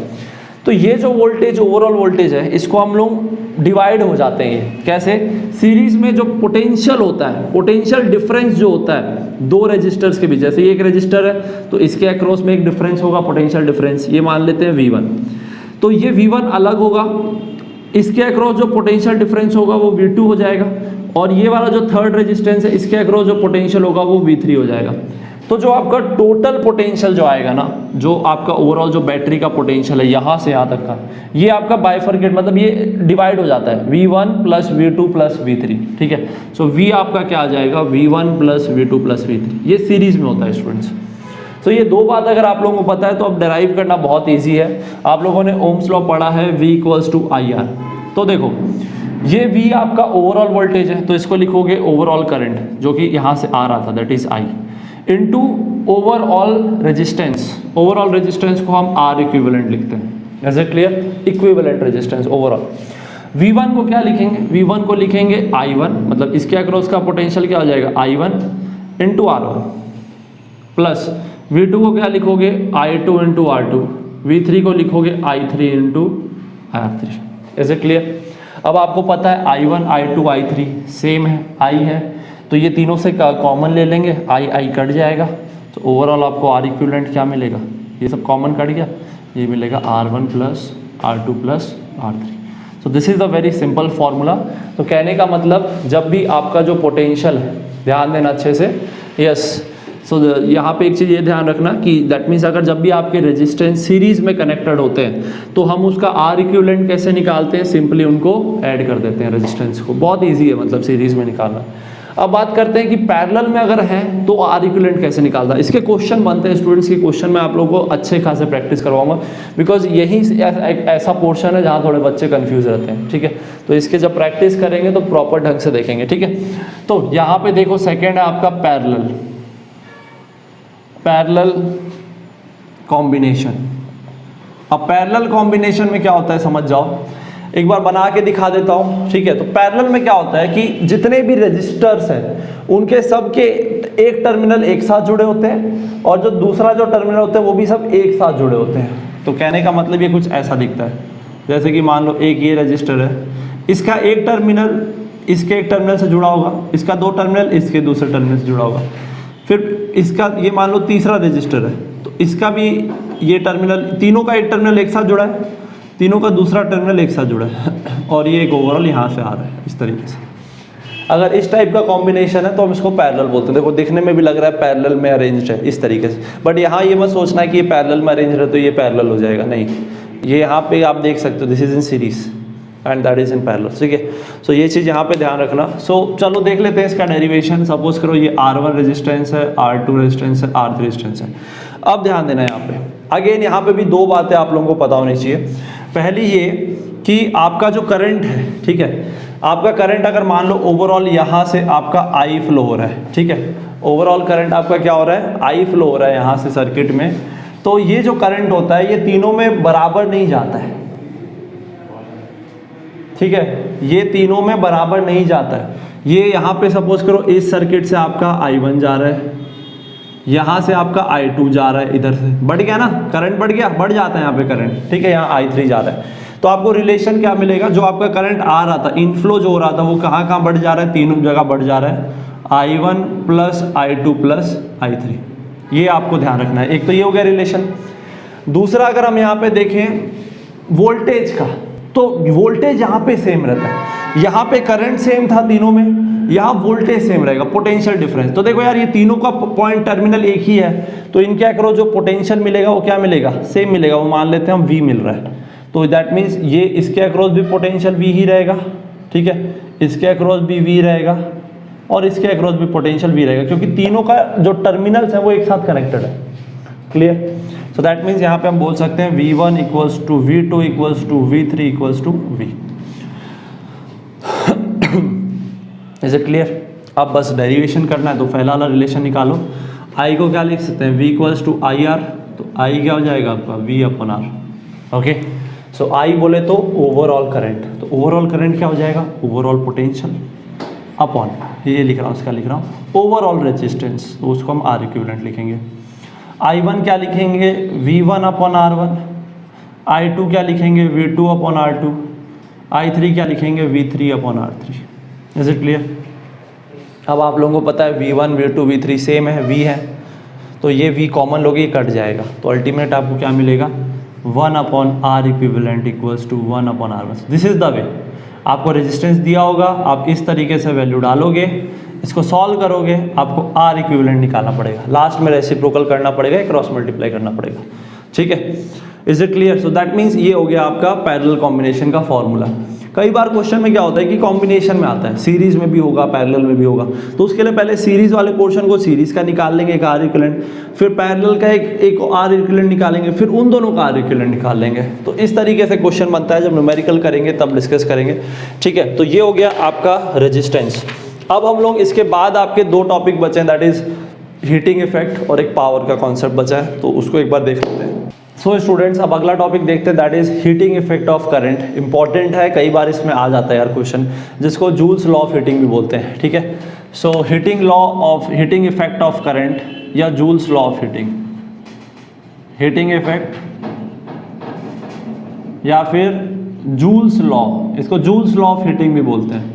तो ये जो वोल्टेज ओवरऑल वोल्टेज है, इसको हम लोग डिवाइड हो जाते हैं, कैसे, सीरीज में जो पोटेंशियल होता है, पोटेंशियल डिफरेंस जो होता है दो रेजिस्टर्स के बीच, जैसे ये एक रेजिस्टर है तो इसके अक्रॉस में एक डिफरेंस होगा, पोटेंशियल डिफरेंस, ये मान लेते हैं V1, तो ये V1 अलग होगा, इसके अक्रॉस जो पोटेंशियल डिफरेंस होगा वो V2 हो जाएगा, और ये वाला जो थर्ड रेजिस्टेंस है इसके अक्रॉस जो पोटेंशियल होगा वो V3 हो जाएगा। तो जो आपका टोटल पोटेंशियल जो आएगा ना, जो आपका ओवरऑल जो बैटरी का पोटेंशियल है यहाँ से यहाँ तक का, ये आपका बाइफरकेट, मतलब ये डिवाइड हो जाता है, V1 plus V2 plus V3, ठीक है। सो V आपका क्या आ जाएगा, V1 plus V2 plus V3, ये सीरीज में होता है स्टूडेंट्स। तो ये दो बात अगर आप लोगों को पता है तो अब डेराइव करना बहुत ईजी है। आप लोगों ने ओम्स लॉ पढ़ा है, V इक्वल्स टू IR। तो देखो ये V आपका ओवरऑल वोल्टेज है, तो इसको लिखोगे ओवरऑल करंट जो कि यहाँ से आ रहा था, that is I, into overall resistance. Overall resistance को हम R इक्विवेलेंट लिखते हैं, is it clear, equivalent resistance overall. V1 को क्या लिखेंगे, V1 को लिखेंगे I1, मतलब इसके अक्रॉस का पोटेंशियल क्या हो जाएगा, I1 into R1, plus V2 को क्या लिखोगे, I2 इंटू R2, V3 को लिखोगे I3 into R3, is it clear. अब आपको पता है I1, I2, I3 सेम है, I है, तो ये तीनों से कॉमन ले लेंगे, I कट जाएगा, तो ओवरऑल आपको R इक्विवेलेंट क्या मिलेगा, ये सब कॉमन कट गया, ये मिलेगा R1 plus R2 plus R3। So this is a very simple formula. तो कहने का मतलब जब भी आपका जो पोटेंशियल है, ध्यान देना अच्छे से, यस, सो यहाँ पे एक चीज़ ये ध्यान रखना कि दैट मीन्स अगर जब भी आपके रेजिस्टेंस सीरीज में कनेक्टेड होते हैं तो हम उसका R इक्विवेलेंट कैसे निकालते हैं, सिंपली उनको ऐड कर देते हैं रेजिस्टेंस को, बहुत इजी है मतलब सीरीज में निकालना। अब बात करते हैं कि पैरेलल में अगर है तो R इक्विवेलेंट कैसे निकालता है। इसके क्वेश्चन बनते हैं स्टूडेंट्स, के क्वेश्चन मैं आप लोगों को अच्छे खासे प्रैक्टिस करवाऊंगा, बिकॉज यही एक ऐसा पोर्शन है जहाँ थोड़े बच्चे कंफ्यूज रहते हैं, ठीक है। तो इसके जब प्रैक्टिस करेंगे तो प्रॉपर ढंग से देखेंगे, ठीक है। तो यहाँ पे देखो सेकेंड है आपका पैरेलल कॉम्बिनेशन। अब पैरेलल कॉम्बिनेशन में क्या होता है समझ जाओ, एक बार बना के दिखा देता हूँ, ठीक है। तो पैरेलल में क्या होता है कि जितने भी रजिस्टर्स हैं उनके सब के एक टर्मिनल एक साथ जुड़े होते हैं और जो दूसरा जो टर्मिनल होता है वो भी सब एक साथ जुड़े होते हैं। तो कहने का मतलब ये कुछ ऐसा दिखता है, जैसे कि मान लो एक ये रजिस्टर है, इसका एक टर्मिनल इसके एक टर्मिनल से जुड़ा होगा, इसका दो टर्मिनल इसके दूसरे टर्मिनल से जुड़ा होगा, फिर इसका ये मान लो तीसरा रजिस्टर है तो इसका भी ये टर्मिनल, तीनों का एक टर्मिनल एक साथ जुड़ा है, तीनों का दूसरा टर्मिनल एक साथ जुड़ा है, और ये एक ओवरऑल यहाँ से आ रहा है इस तरीके से। अगर इस टाइप का कॉम्बिनेशन है तो हम इसको पैरेलल बोलते हैं। देखो दिखने में भी लग रहा है पैरेलल में अरेंज्ड है इस तरीके से, बट यहाँ ये मत सोचना है कि ये पैरेलल में अरेंज है तो ये पैरेलल हो जाएगा, नहीं, ये यहाँ पे आप देख सकते हो this is in series and that is in parallel, ठीक है। सो ये चीज़ यहाँ पे ध्यान रखना। सो चलो देख लेते हैं इसका डेरिवेशन। सपोज करो ये R1 रेजिस्टेंस है, R2 रेजिस्टेंस है, R3 रेजिस्टेंस है। अब ध्यान देना यहाँ पे, अगेन यहाँ पे भी दो बातें आप लोगों को पता होनी चाहिए। पहली ये कि आपका जो करंट है, ठीक है, आपका करंट अगर मान लो ओवरऑल यहाँ से आपका I फ्लो हो रहा है, ठीक है, ओवरऑल करंट आपका क्या हो रहा है, I फ्लो हो रहा है यहाँ से सर्किट में, तो ये जो करंट होता है ये तीनों में बराबर नहीं जाता है, ठीक है, ये तीनों में बराबर नहीं जाता है। ये यहाँ पे सपोज करो इस सर्किट से आपका I1 जा रहा है, यहाँ से आपका I2 जा रहा है, इधर से बढ़ गया ना, करंट बढ़ गया, बढ़ जाता है यहाँ पे करंट, ठीक है, यहाँ I3 जा रहा है। तो आपको रिलेशन क्या मिलेगा, जो आपका करंट आ रहा था, इनफ्लो जो हो रहा था, वो कहाँ कहाँ बढ़ जा रहा है, तीनों जगह बढ़ जा रहा है, I1 plus I2 plus I3। ये आपको ध्यान रखना है। एक तो ये हो गया रिलेशन। दूसरा अगर हम यहाँ पे देखें वोल्टेज का, तो वोल्टेज यहाँ पे सेम रहता है, यहाँ पे करंट सेम था तीनों में, यहाँ वोल्टेज सेम रहेगा, पोटेंशियल डिफरेंस। तो देखो यार ये तीनों का पॉइंट टर्मिनल एक ही है, तो इनके अक्रॉस जो पोटेंशियल मिलेगा वो क्या मिलेगा, सेम मिलेगा, वो मान लेते हैं हम V मिल रहा है। तो दैट मीन्स ये इसके अक्रॉस भी पोटेंशियल V ही रहेगा, ठीक है, इसके अक्रॉस भी V रहेगा और इसके अक्रॉस भी पोटेंशियल V रहेगा, क्योंकि तीनों का जो टर्मिनल्स है वो एक साथ कनेक्टेड है। क्लियर? सो दैट मीन्स यहाँ पे हम बोल सकते हैं V1 equals to V2 equals to V3 equals to V। Is it clear? अब बस डेरिवेशन करना है, तो पहला वाला रिलेशन निकालो। I को क्या लिख सकते हैं, V इक्वल्स टू IR, तो I क्या हो जाएगा आपका V upon R। Okay, so I बोले तो ओवरऑल करंट, तो ओवरऑल करंट क्या हो जाएगा, ओवरऑल पोटेंशियल अपॉन, ये लिख रहा हूँ, इसका लिख रहा हूँ ओवरऑल रेजिस्टेंस, तो उसको हम R इक्विवेलेंट लिखेंगे। I1 क्या लिखेंगे, V1 अपॉन R1, I2 क्या लिखेंगे, V2 अपॉन R2, I3 क्या लिखेंगे, V3 upon R3। Is it clear? अब आप लोगों को पता है V1 V2 V3 सेम है, V है, तो ये V कॉमन लोगे, ये कट जाएगा, तो अल्टीमेट आपको क्या मिलेगा, 1 upon R equivalent equals to 1 upon R1। This is the way. आपको रेजिस्टेंस दिया होगा, आप इस तरीके से वैल्यू डालोगे, इसको सॉल्व करोगे, आपको R इक्विवेलेंट निकालना पड़ेगा, लास्ट में रेसिप्रोकल करना पड़ेगा, क्रॉस मल्टीप्लाई करना पड़ेगा, ठीक है। Is it clear? So that means ये हो गया आपका पैरेलल कॉम्बिनेशन का फॉर्मूला। कई बार क्वेश्चन में क्या होता है कि कॉम्बिनेशन में आता है, सीरीज में भी होगा, पैरेलल में भी होगा, तो उसके लिए पहले सीरीज वाले पोर्शन को सीरीज का निकाल लेंगे एक R इक्विवेलेंट, फिर पैरेलल का एक R इक्विवेलेंट निकालेंगे, फिर उन दोनों का R इक्विवेलेंट निकाल लेंगे। तो इस तरीके से क्वेश्चन बनता है, जब न्यूमेरिकल करेंगे तब डिस्कस करेंगे, ठीक है। तो ये हो गया आपका रेजिस्टेंस। अब हम लोग इसके बाद आपके दो टॉपिक बचे हैं, दैट इज हीटिंग इफेक्ट और एक पावर का कॉन्सेप्ट बचा है, तो उसको एक बार देख लेते हैं। सो स्टूडेंट्स, अब अगला टॉपिक देखते हैं, that is heating effect of current. Important है, कई बार इसमें आ जाता है यार क्वेश्चन, जिसको जूल्स लॉ ऑफ हीटिंग भी बोलते हैं, ठीक है। सो हीटिंग इफेक्ट ऑफ करंट या joules law of heating effect या फिर जूल्स लॉ, इसको जूल्स लॉ ऑफ हीटिंग भी बोलते हैं।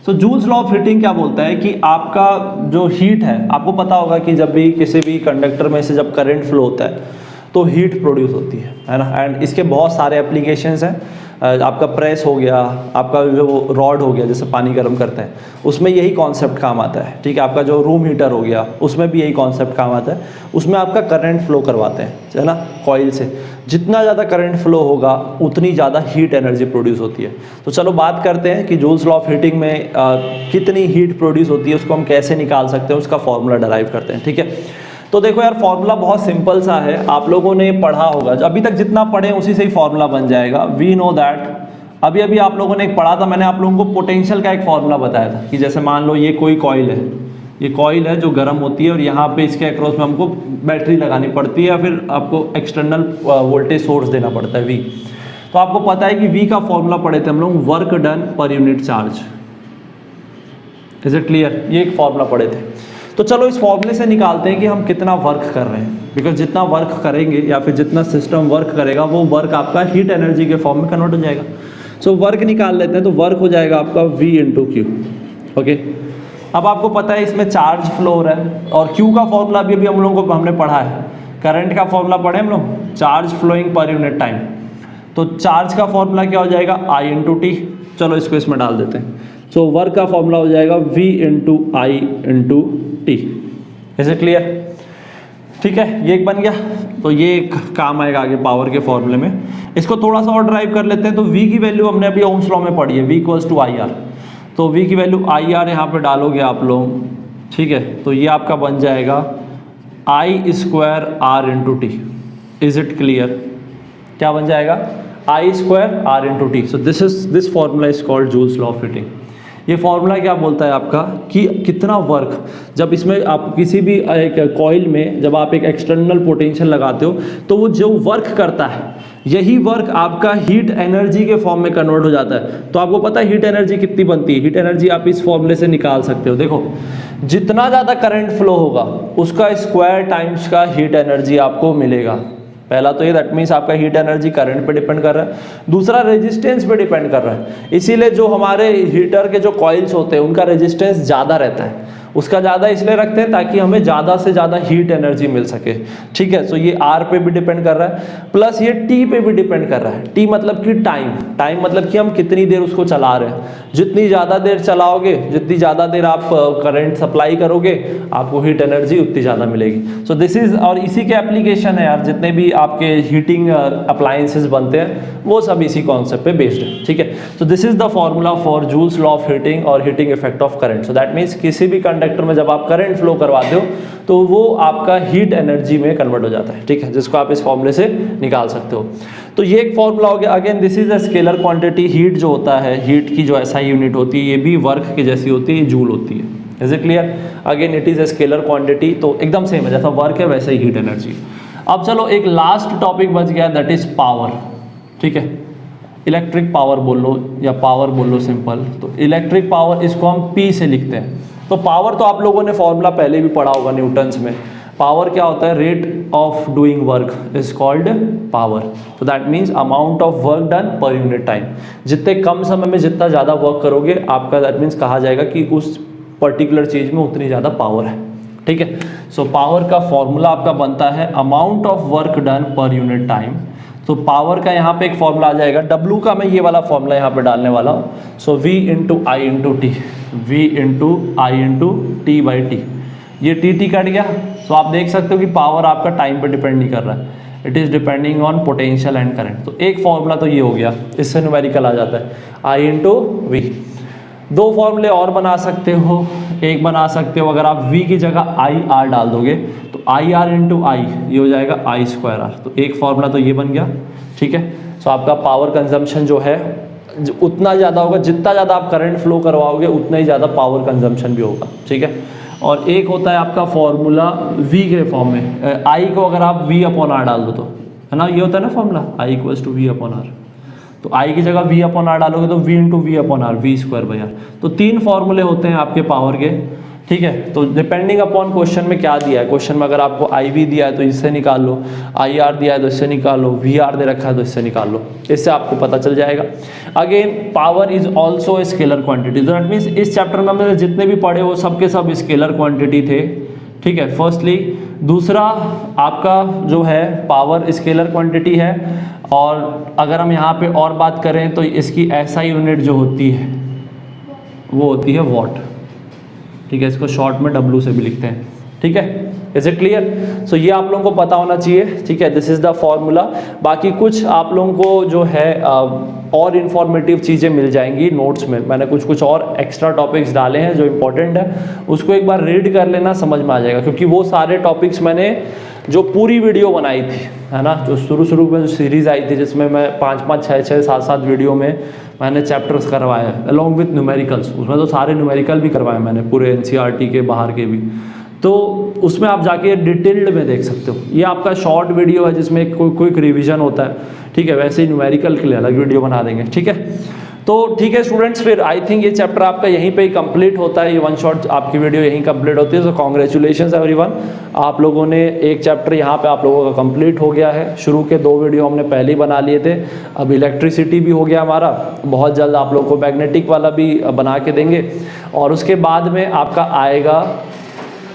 सो जूल्स लॉ ऑफ हीटिंग क्या बोलता है कि आपका जो हीट है, आपको पता होगा कि जब भी किसी भी कंडक्टर में से जब करंट फ्लो होता है तो हीट प्रोड्यूस होती है ना। एंड इसके बहुत सारे एप्लीकेशंस हैं, आपका प्रेस हो गया, आपका जो रॉड हो गया जैसे पानी गर्म करते हैं, उसमें यही कॉन्सेप्ट काम आता है, ठीक है। आपका जो रूम हीटर हो गया, उसमें भी यही कॉन्सेप्ट काम आता है, उसमें आपका करंट फ्लो करवाते हैं, है ना, कॉइल से। जितना ज़्यादा करंट फ्लो होगा उतनी ज़्यादा हीट एनर्जी प्रोड्यूस होती है। तो चलो बात करते हैं कि जूल्स लॉ ऑफ हीटिंग में कितनी हीट प्रोड्यूस होती है, उसको हम कैसे निकाल सकते हैं, उसका फॉर्मूला डराइव करते हैं, ठीक है। तो देखो यार, फॉर्मूला बहुत सिंपल सा है, आप लोगों ने पढ़ा होगा, अभी तक जितना पढ़े उसी से ही फॉर्मूला बन जाएगा। वी नो दैट, अभी आप लोगों ने एक पढ़ा था, मैंने आप लोगों को पोटेंशियल का एक फॉर्मूला बताया था कि जैसे मान लो ये कोई कॉइल है, ये कॉइल है जो गर्म होती है और यहाँ पे इसके अक्रॉस में हमको बैटरी लगानी पड़ती है या फिर आपको एक्सटर्नल वोल्टेज सोर्स देना पड़ता है, वी। तो आपको पता है कि वी का फॉर्मूला पढ़े थे हम लोग, work done per unit charge. Is it clear? ये एक फॉर्मूला पढ़े थे। तो चलो इस फॉर्मूले से निकालते हैं कि हम कितना वर्क कर रहे हैं, बिकॉज जितना वर्क करेंगे या फिर जितना सिस्टम वर्क करेगा वो वर्क आपका हीट एनर्जी के फॉर्म में कन्वर्ट हो जाएगा। सो वर्क निकाल लेते हैं, तो वर्क हो जाएगा आपका V इंटू क्यू। ओके, अब आपको पता है इसमें चार्ज फ्लो हो रहा है और Q का फॉर्मूला भी अभी हम लोगों को हमने पढ़ा है, करंट का फॉर्मूला पढ़े हम लोग, charge flowing per unit time. तो चार्ज का फॉर्मूला क्या हो जाएगा, I इंटू टी। चलो इसको इसमें डाल देते हैं। सो वर्क का फॉर्मूला हो जाएगा V into I into T. Is it clear? ठीक है, ये एक बन गया। तो ये एक काम आएगा आगे पावर के फॉर्मूले में। इसको थोड़ा सा और ड्राइव कर लेते हैं। तो V की वैल्यू हमने अभी ओम्स लॉ में पढ़ी है, V equals to I R. तो V की वैल्यू आई आर यहाँ पे डालोगे आप लोग, ठीक है। तो ये आपका बन जाएगा I square R into T. Is it clear? क्या बन जाएगा, I square R into T. So this formula is called joules law of heating. ये फॉर्मूला क्या बोलता है आपका कि कितना वर्क, जब इसमें आप किसी भी एक कॉइल में जब आप एक एक्सटर्नल पोटेंशियल लगाते हो तो वो जो वर्क करता है यही वर्क आपका हीट एनर्जी के फॉर्म में कन्वर्ट हो जाता है। तो आपको पता है हीट एनर्जी कितनी बनती है, हीट एनर्जी आप इस फॉर्मूले से निकाल सकते हो। देखो जितना ज़्यादा करंट फ्लो होगा उसका स्क्वायर टाइम्स का हीट एनर्जी आपको मिलेगा। पहला तो ये दैट मीन्स आपका हीट एनर्जी करंट पे डिपेंड कर रहा है, दूसरा रेजिस्टेंस पे डिपेंड कर रहा है। इसीलिए जो हमारे हीटर के जो कॉइल्स होते हैं उनका रेजिस्टेंस ज़्यादा रहता है, उसका ज़्यादा इसलिए रखते हैं ताकि हमें ज़्यादा से ज़्यादा हीट एनर्जी मिल सके। ठीक है, सो ये R पे भी डिपेंड कर रहा है प्लस ये T पे भी डिपेंड कर रहा है। T मतलब कि टाइम, टाइम मतलब कि हम कितनी देर उसको चला रहे हैं। जितनी ज़्यादा देर चलाओगे, जितनी ज़्यादा देर आप करंट सप्लाई करोगे, आपको हीट एनर्जी उतनी ज़्यादा मिलेगी। सो दिस इज़, और इसी के एप्लीकेशन है यार, जितने भी आपके हीटिंग अप्लायंसेस बनते हैं वो सब इसी कॉन्सेप्ट पे बेस्ड है। ठीक है, so this is the formula for Joule's law of heating और heating effect of current. So that means किसी भी कंडक्टर में जब आप करंट फ्लो करवाते हो तो वो आपका हीट एनर्जी में कन्वर्ट हो जाता है। ठीक है, जिसको आप इस फॉर्मूले से निकाल सकते हो। तो ये एक फॉर्मूला हो गया। Again this is a scalar quantity. Heat जो होता है, हीट की जो एसआई यूनिट होती है ये भी वर्क की जैसी होती है, जूल होती है। Is it clear? Again it is a scalar quantity, तो एकदम सेम है, जैसा वर्क है वैसे ही हीट एनर्जी। अब चलो एक लास्ट टॉपिक बच गया, दैट इज पावर। ठीक है, इलेक्ट्रिक पावर बोल लो या पावर बोल लो सिंपल। तो इलेक्ट्रिक पावर इसको हम P से लिखते हैं। तो पावर तो आप लोगों ने फॉर्मूला पहले भी पढ़ा होगा न्यूटन्स में। पावर क्या होता है? Rate of doing work is called power. तो that means amount of work done per unit time. जितने कम समय में जितना ज़्यादा वर्क करोगे आपका दैट मीन्स कहा जाएगा कि उस पर्टिकुलर चीज़ में उतनी ज़्यादा पावर है। ठीक है, सो पावर का फॉर्मूला आपका बनता है amount of work done per unit time. तो पावर का यहाँ पे एक फॉर्मूला आ जाएगा, W का मैं ये वाला फॉर्मूला यहाँ पे डालने वाला हूँ। सो V into I into T, V into I into T by T. ये T कट गया। सो आप देख सकते हो कि पावर आपका टाइम पे डिपेंड नहीं कर रहा है, it is depending on potential and current. तो एक फॉर्मूला तो ये हो गया, इससे न्यूमेरिकल आ जाता है I इंटू वी। दो फॉर्मूले और बना सकते हो, एक बना सकते हो अगर आप V की जगह आई आर डाल दोगे तो आई आर इंटू आई, ये हो जाएगा आई स्क्वायर आर। तो एक फॉर्मूला तो ये बन गया। ठीक है, सो आपका पावर कंजम्पशन जो है उतना ज़्यादा होगा, जितना ज़्यादा आप करंट फ्लो करवाओगे उतना ही ज़्यादा पावर कंजम्पशन भी होगा। ठीक है, और एक होता है आपका फॉर्मूला V के फॉर्म में, आई को अगर आप V अपॉन आर डाल दो तो, है ना, ये होता है ना formula I equals to V upon R. तो आई की जगह V अपॉन आर डालोगे तो V into V upon R, V square by R. तो तीन फॉर्मूले होते हैं आपके पावर के। ठीक है, तो डिपेंडिंग अपॉन क्वेश्चन में क्या दिया है, क्वेश्चन में अगर आपको आई वी दिया है तो इससे निकाल लो, आई आर दिया है तो इससे निकाल लो, वी आर दे रखा है तो इससे निकाल लो, इससे आपको पता चल जाएगा। Again power is also a scalar quantity. तो दैट मीन्स इस चैप्टर में हमने जितने भी पढ़े वो सब के सब स्केलर क्वांटिटी थे। ठीक है, फर्स्टली। दूसरा आपका जो है पावर स्केलर क्वांटिटी है, और अगर हम यहाँ पे और बात करें तो इसकी एसआई यूनिट जो होती है वो होती है वॉट। ठीक है, इसको शॉर्ट में W से भी लिखते हैं। ठीक है, इज इट क्लियर? सो ये आप लोगों को पता होना चाहिए। ठीक है, दिस इज द फॉर्मूला। बाकी कुछ आप लोगों को जो है और इन्फॉर्मेटिव चीज़ें मिल जाएंगी नोट्स में। मैंने कुछ और एक्स्ट्रा टॉपिक्स डाले हैं जो इंपॉर्टेंट है, उसको एक बार रीड कर लेना, समझ में आ जाएगा। क्योंकि वो सारे टॉपिक्स मैंने जो पूरी वीडियो बनाई थी, है ना, जो शुरू में जो सीरीज़ आई थी जिसमें मैं 5-5, 6-6, 7-7 वीडियो में मैंने चैप्टर्स करवाए अलॉन्ग विथ न्यूमेरिकल्स। उसमें तो सारे न्यूमेरिकल भी करवाए मैंने, पूरे NCERT के बाहर के भी। तो उसमें आप जाके डिटेल्ड में देख सकते हो। ये आपका शॉर्ट वीडियो है जिसमें क्विक रिवीजन होता है। ठीक है, वैसे ही न्यूमेरिकल के लिए अलग वीडियो बना देंगे। ठीक है, तो ठीक है स्टूडेंट्स, फिर आई थिंक ये चैप्टर आपका यहीं पे ही कंप्लीट होता है। ये वन शॉट आपकी वीडियो यहीं कंप्लीट होती है। सो कॉन्ग्रेचुलेशंस एवरीवन, आप लोगों ने एक चैप्टर यहाँ पे आप लोगों का कंप्लीट हो गया है। शुरू के 2 वीडियो हमने पहले ही बना लिए थे। अब इलेक्ट्रिसिटी भी हो गया हमारा, बहुत जल्द आप लोगों को मैग्नेटिक वाला भी बना के देंगे। और उसके बाद में आपका आएगा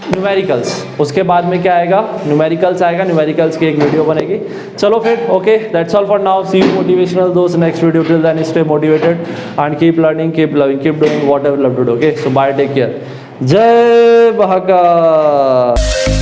न्यूमेरिकल्स। उसके बाद में क्या आएगा? न्यूमेरिकल्स आएगा। न्यूमेरिकल्स की एक वीडियो बनेगी। चलो फिर, okay, that's all for now. See you motivational दोस्त next video. Till then stay motivated and keep learning, keep loving, keep doing whatever love to do. Okay, so bye, take care. जय महाकाल।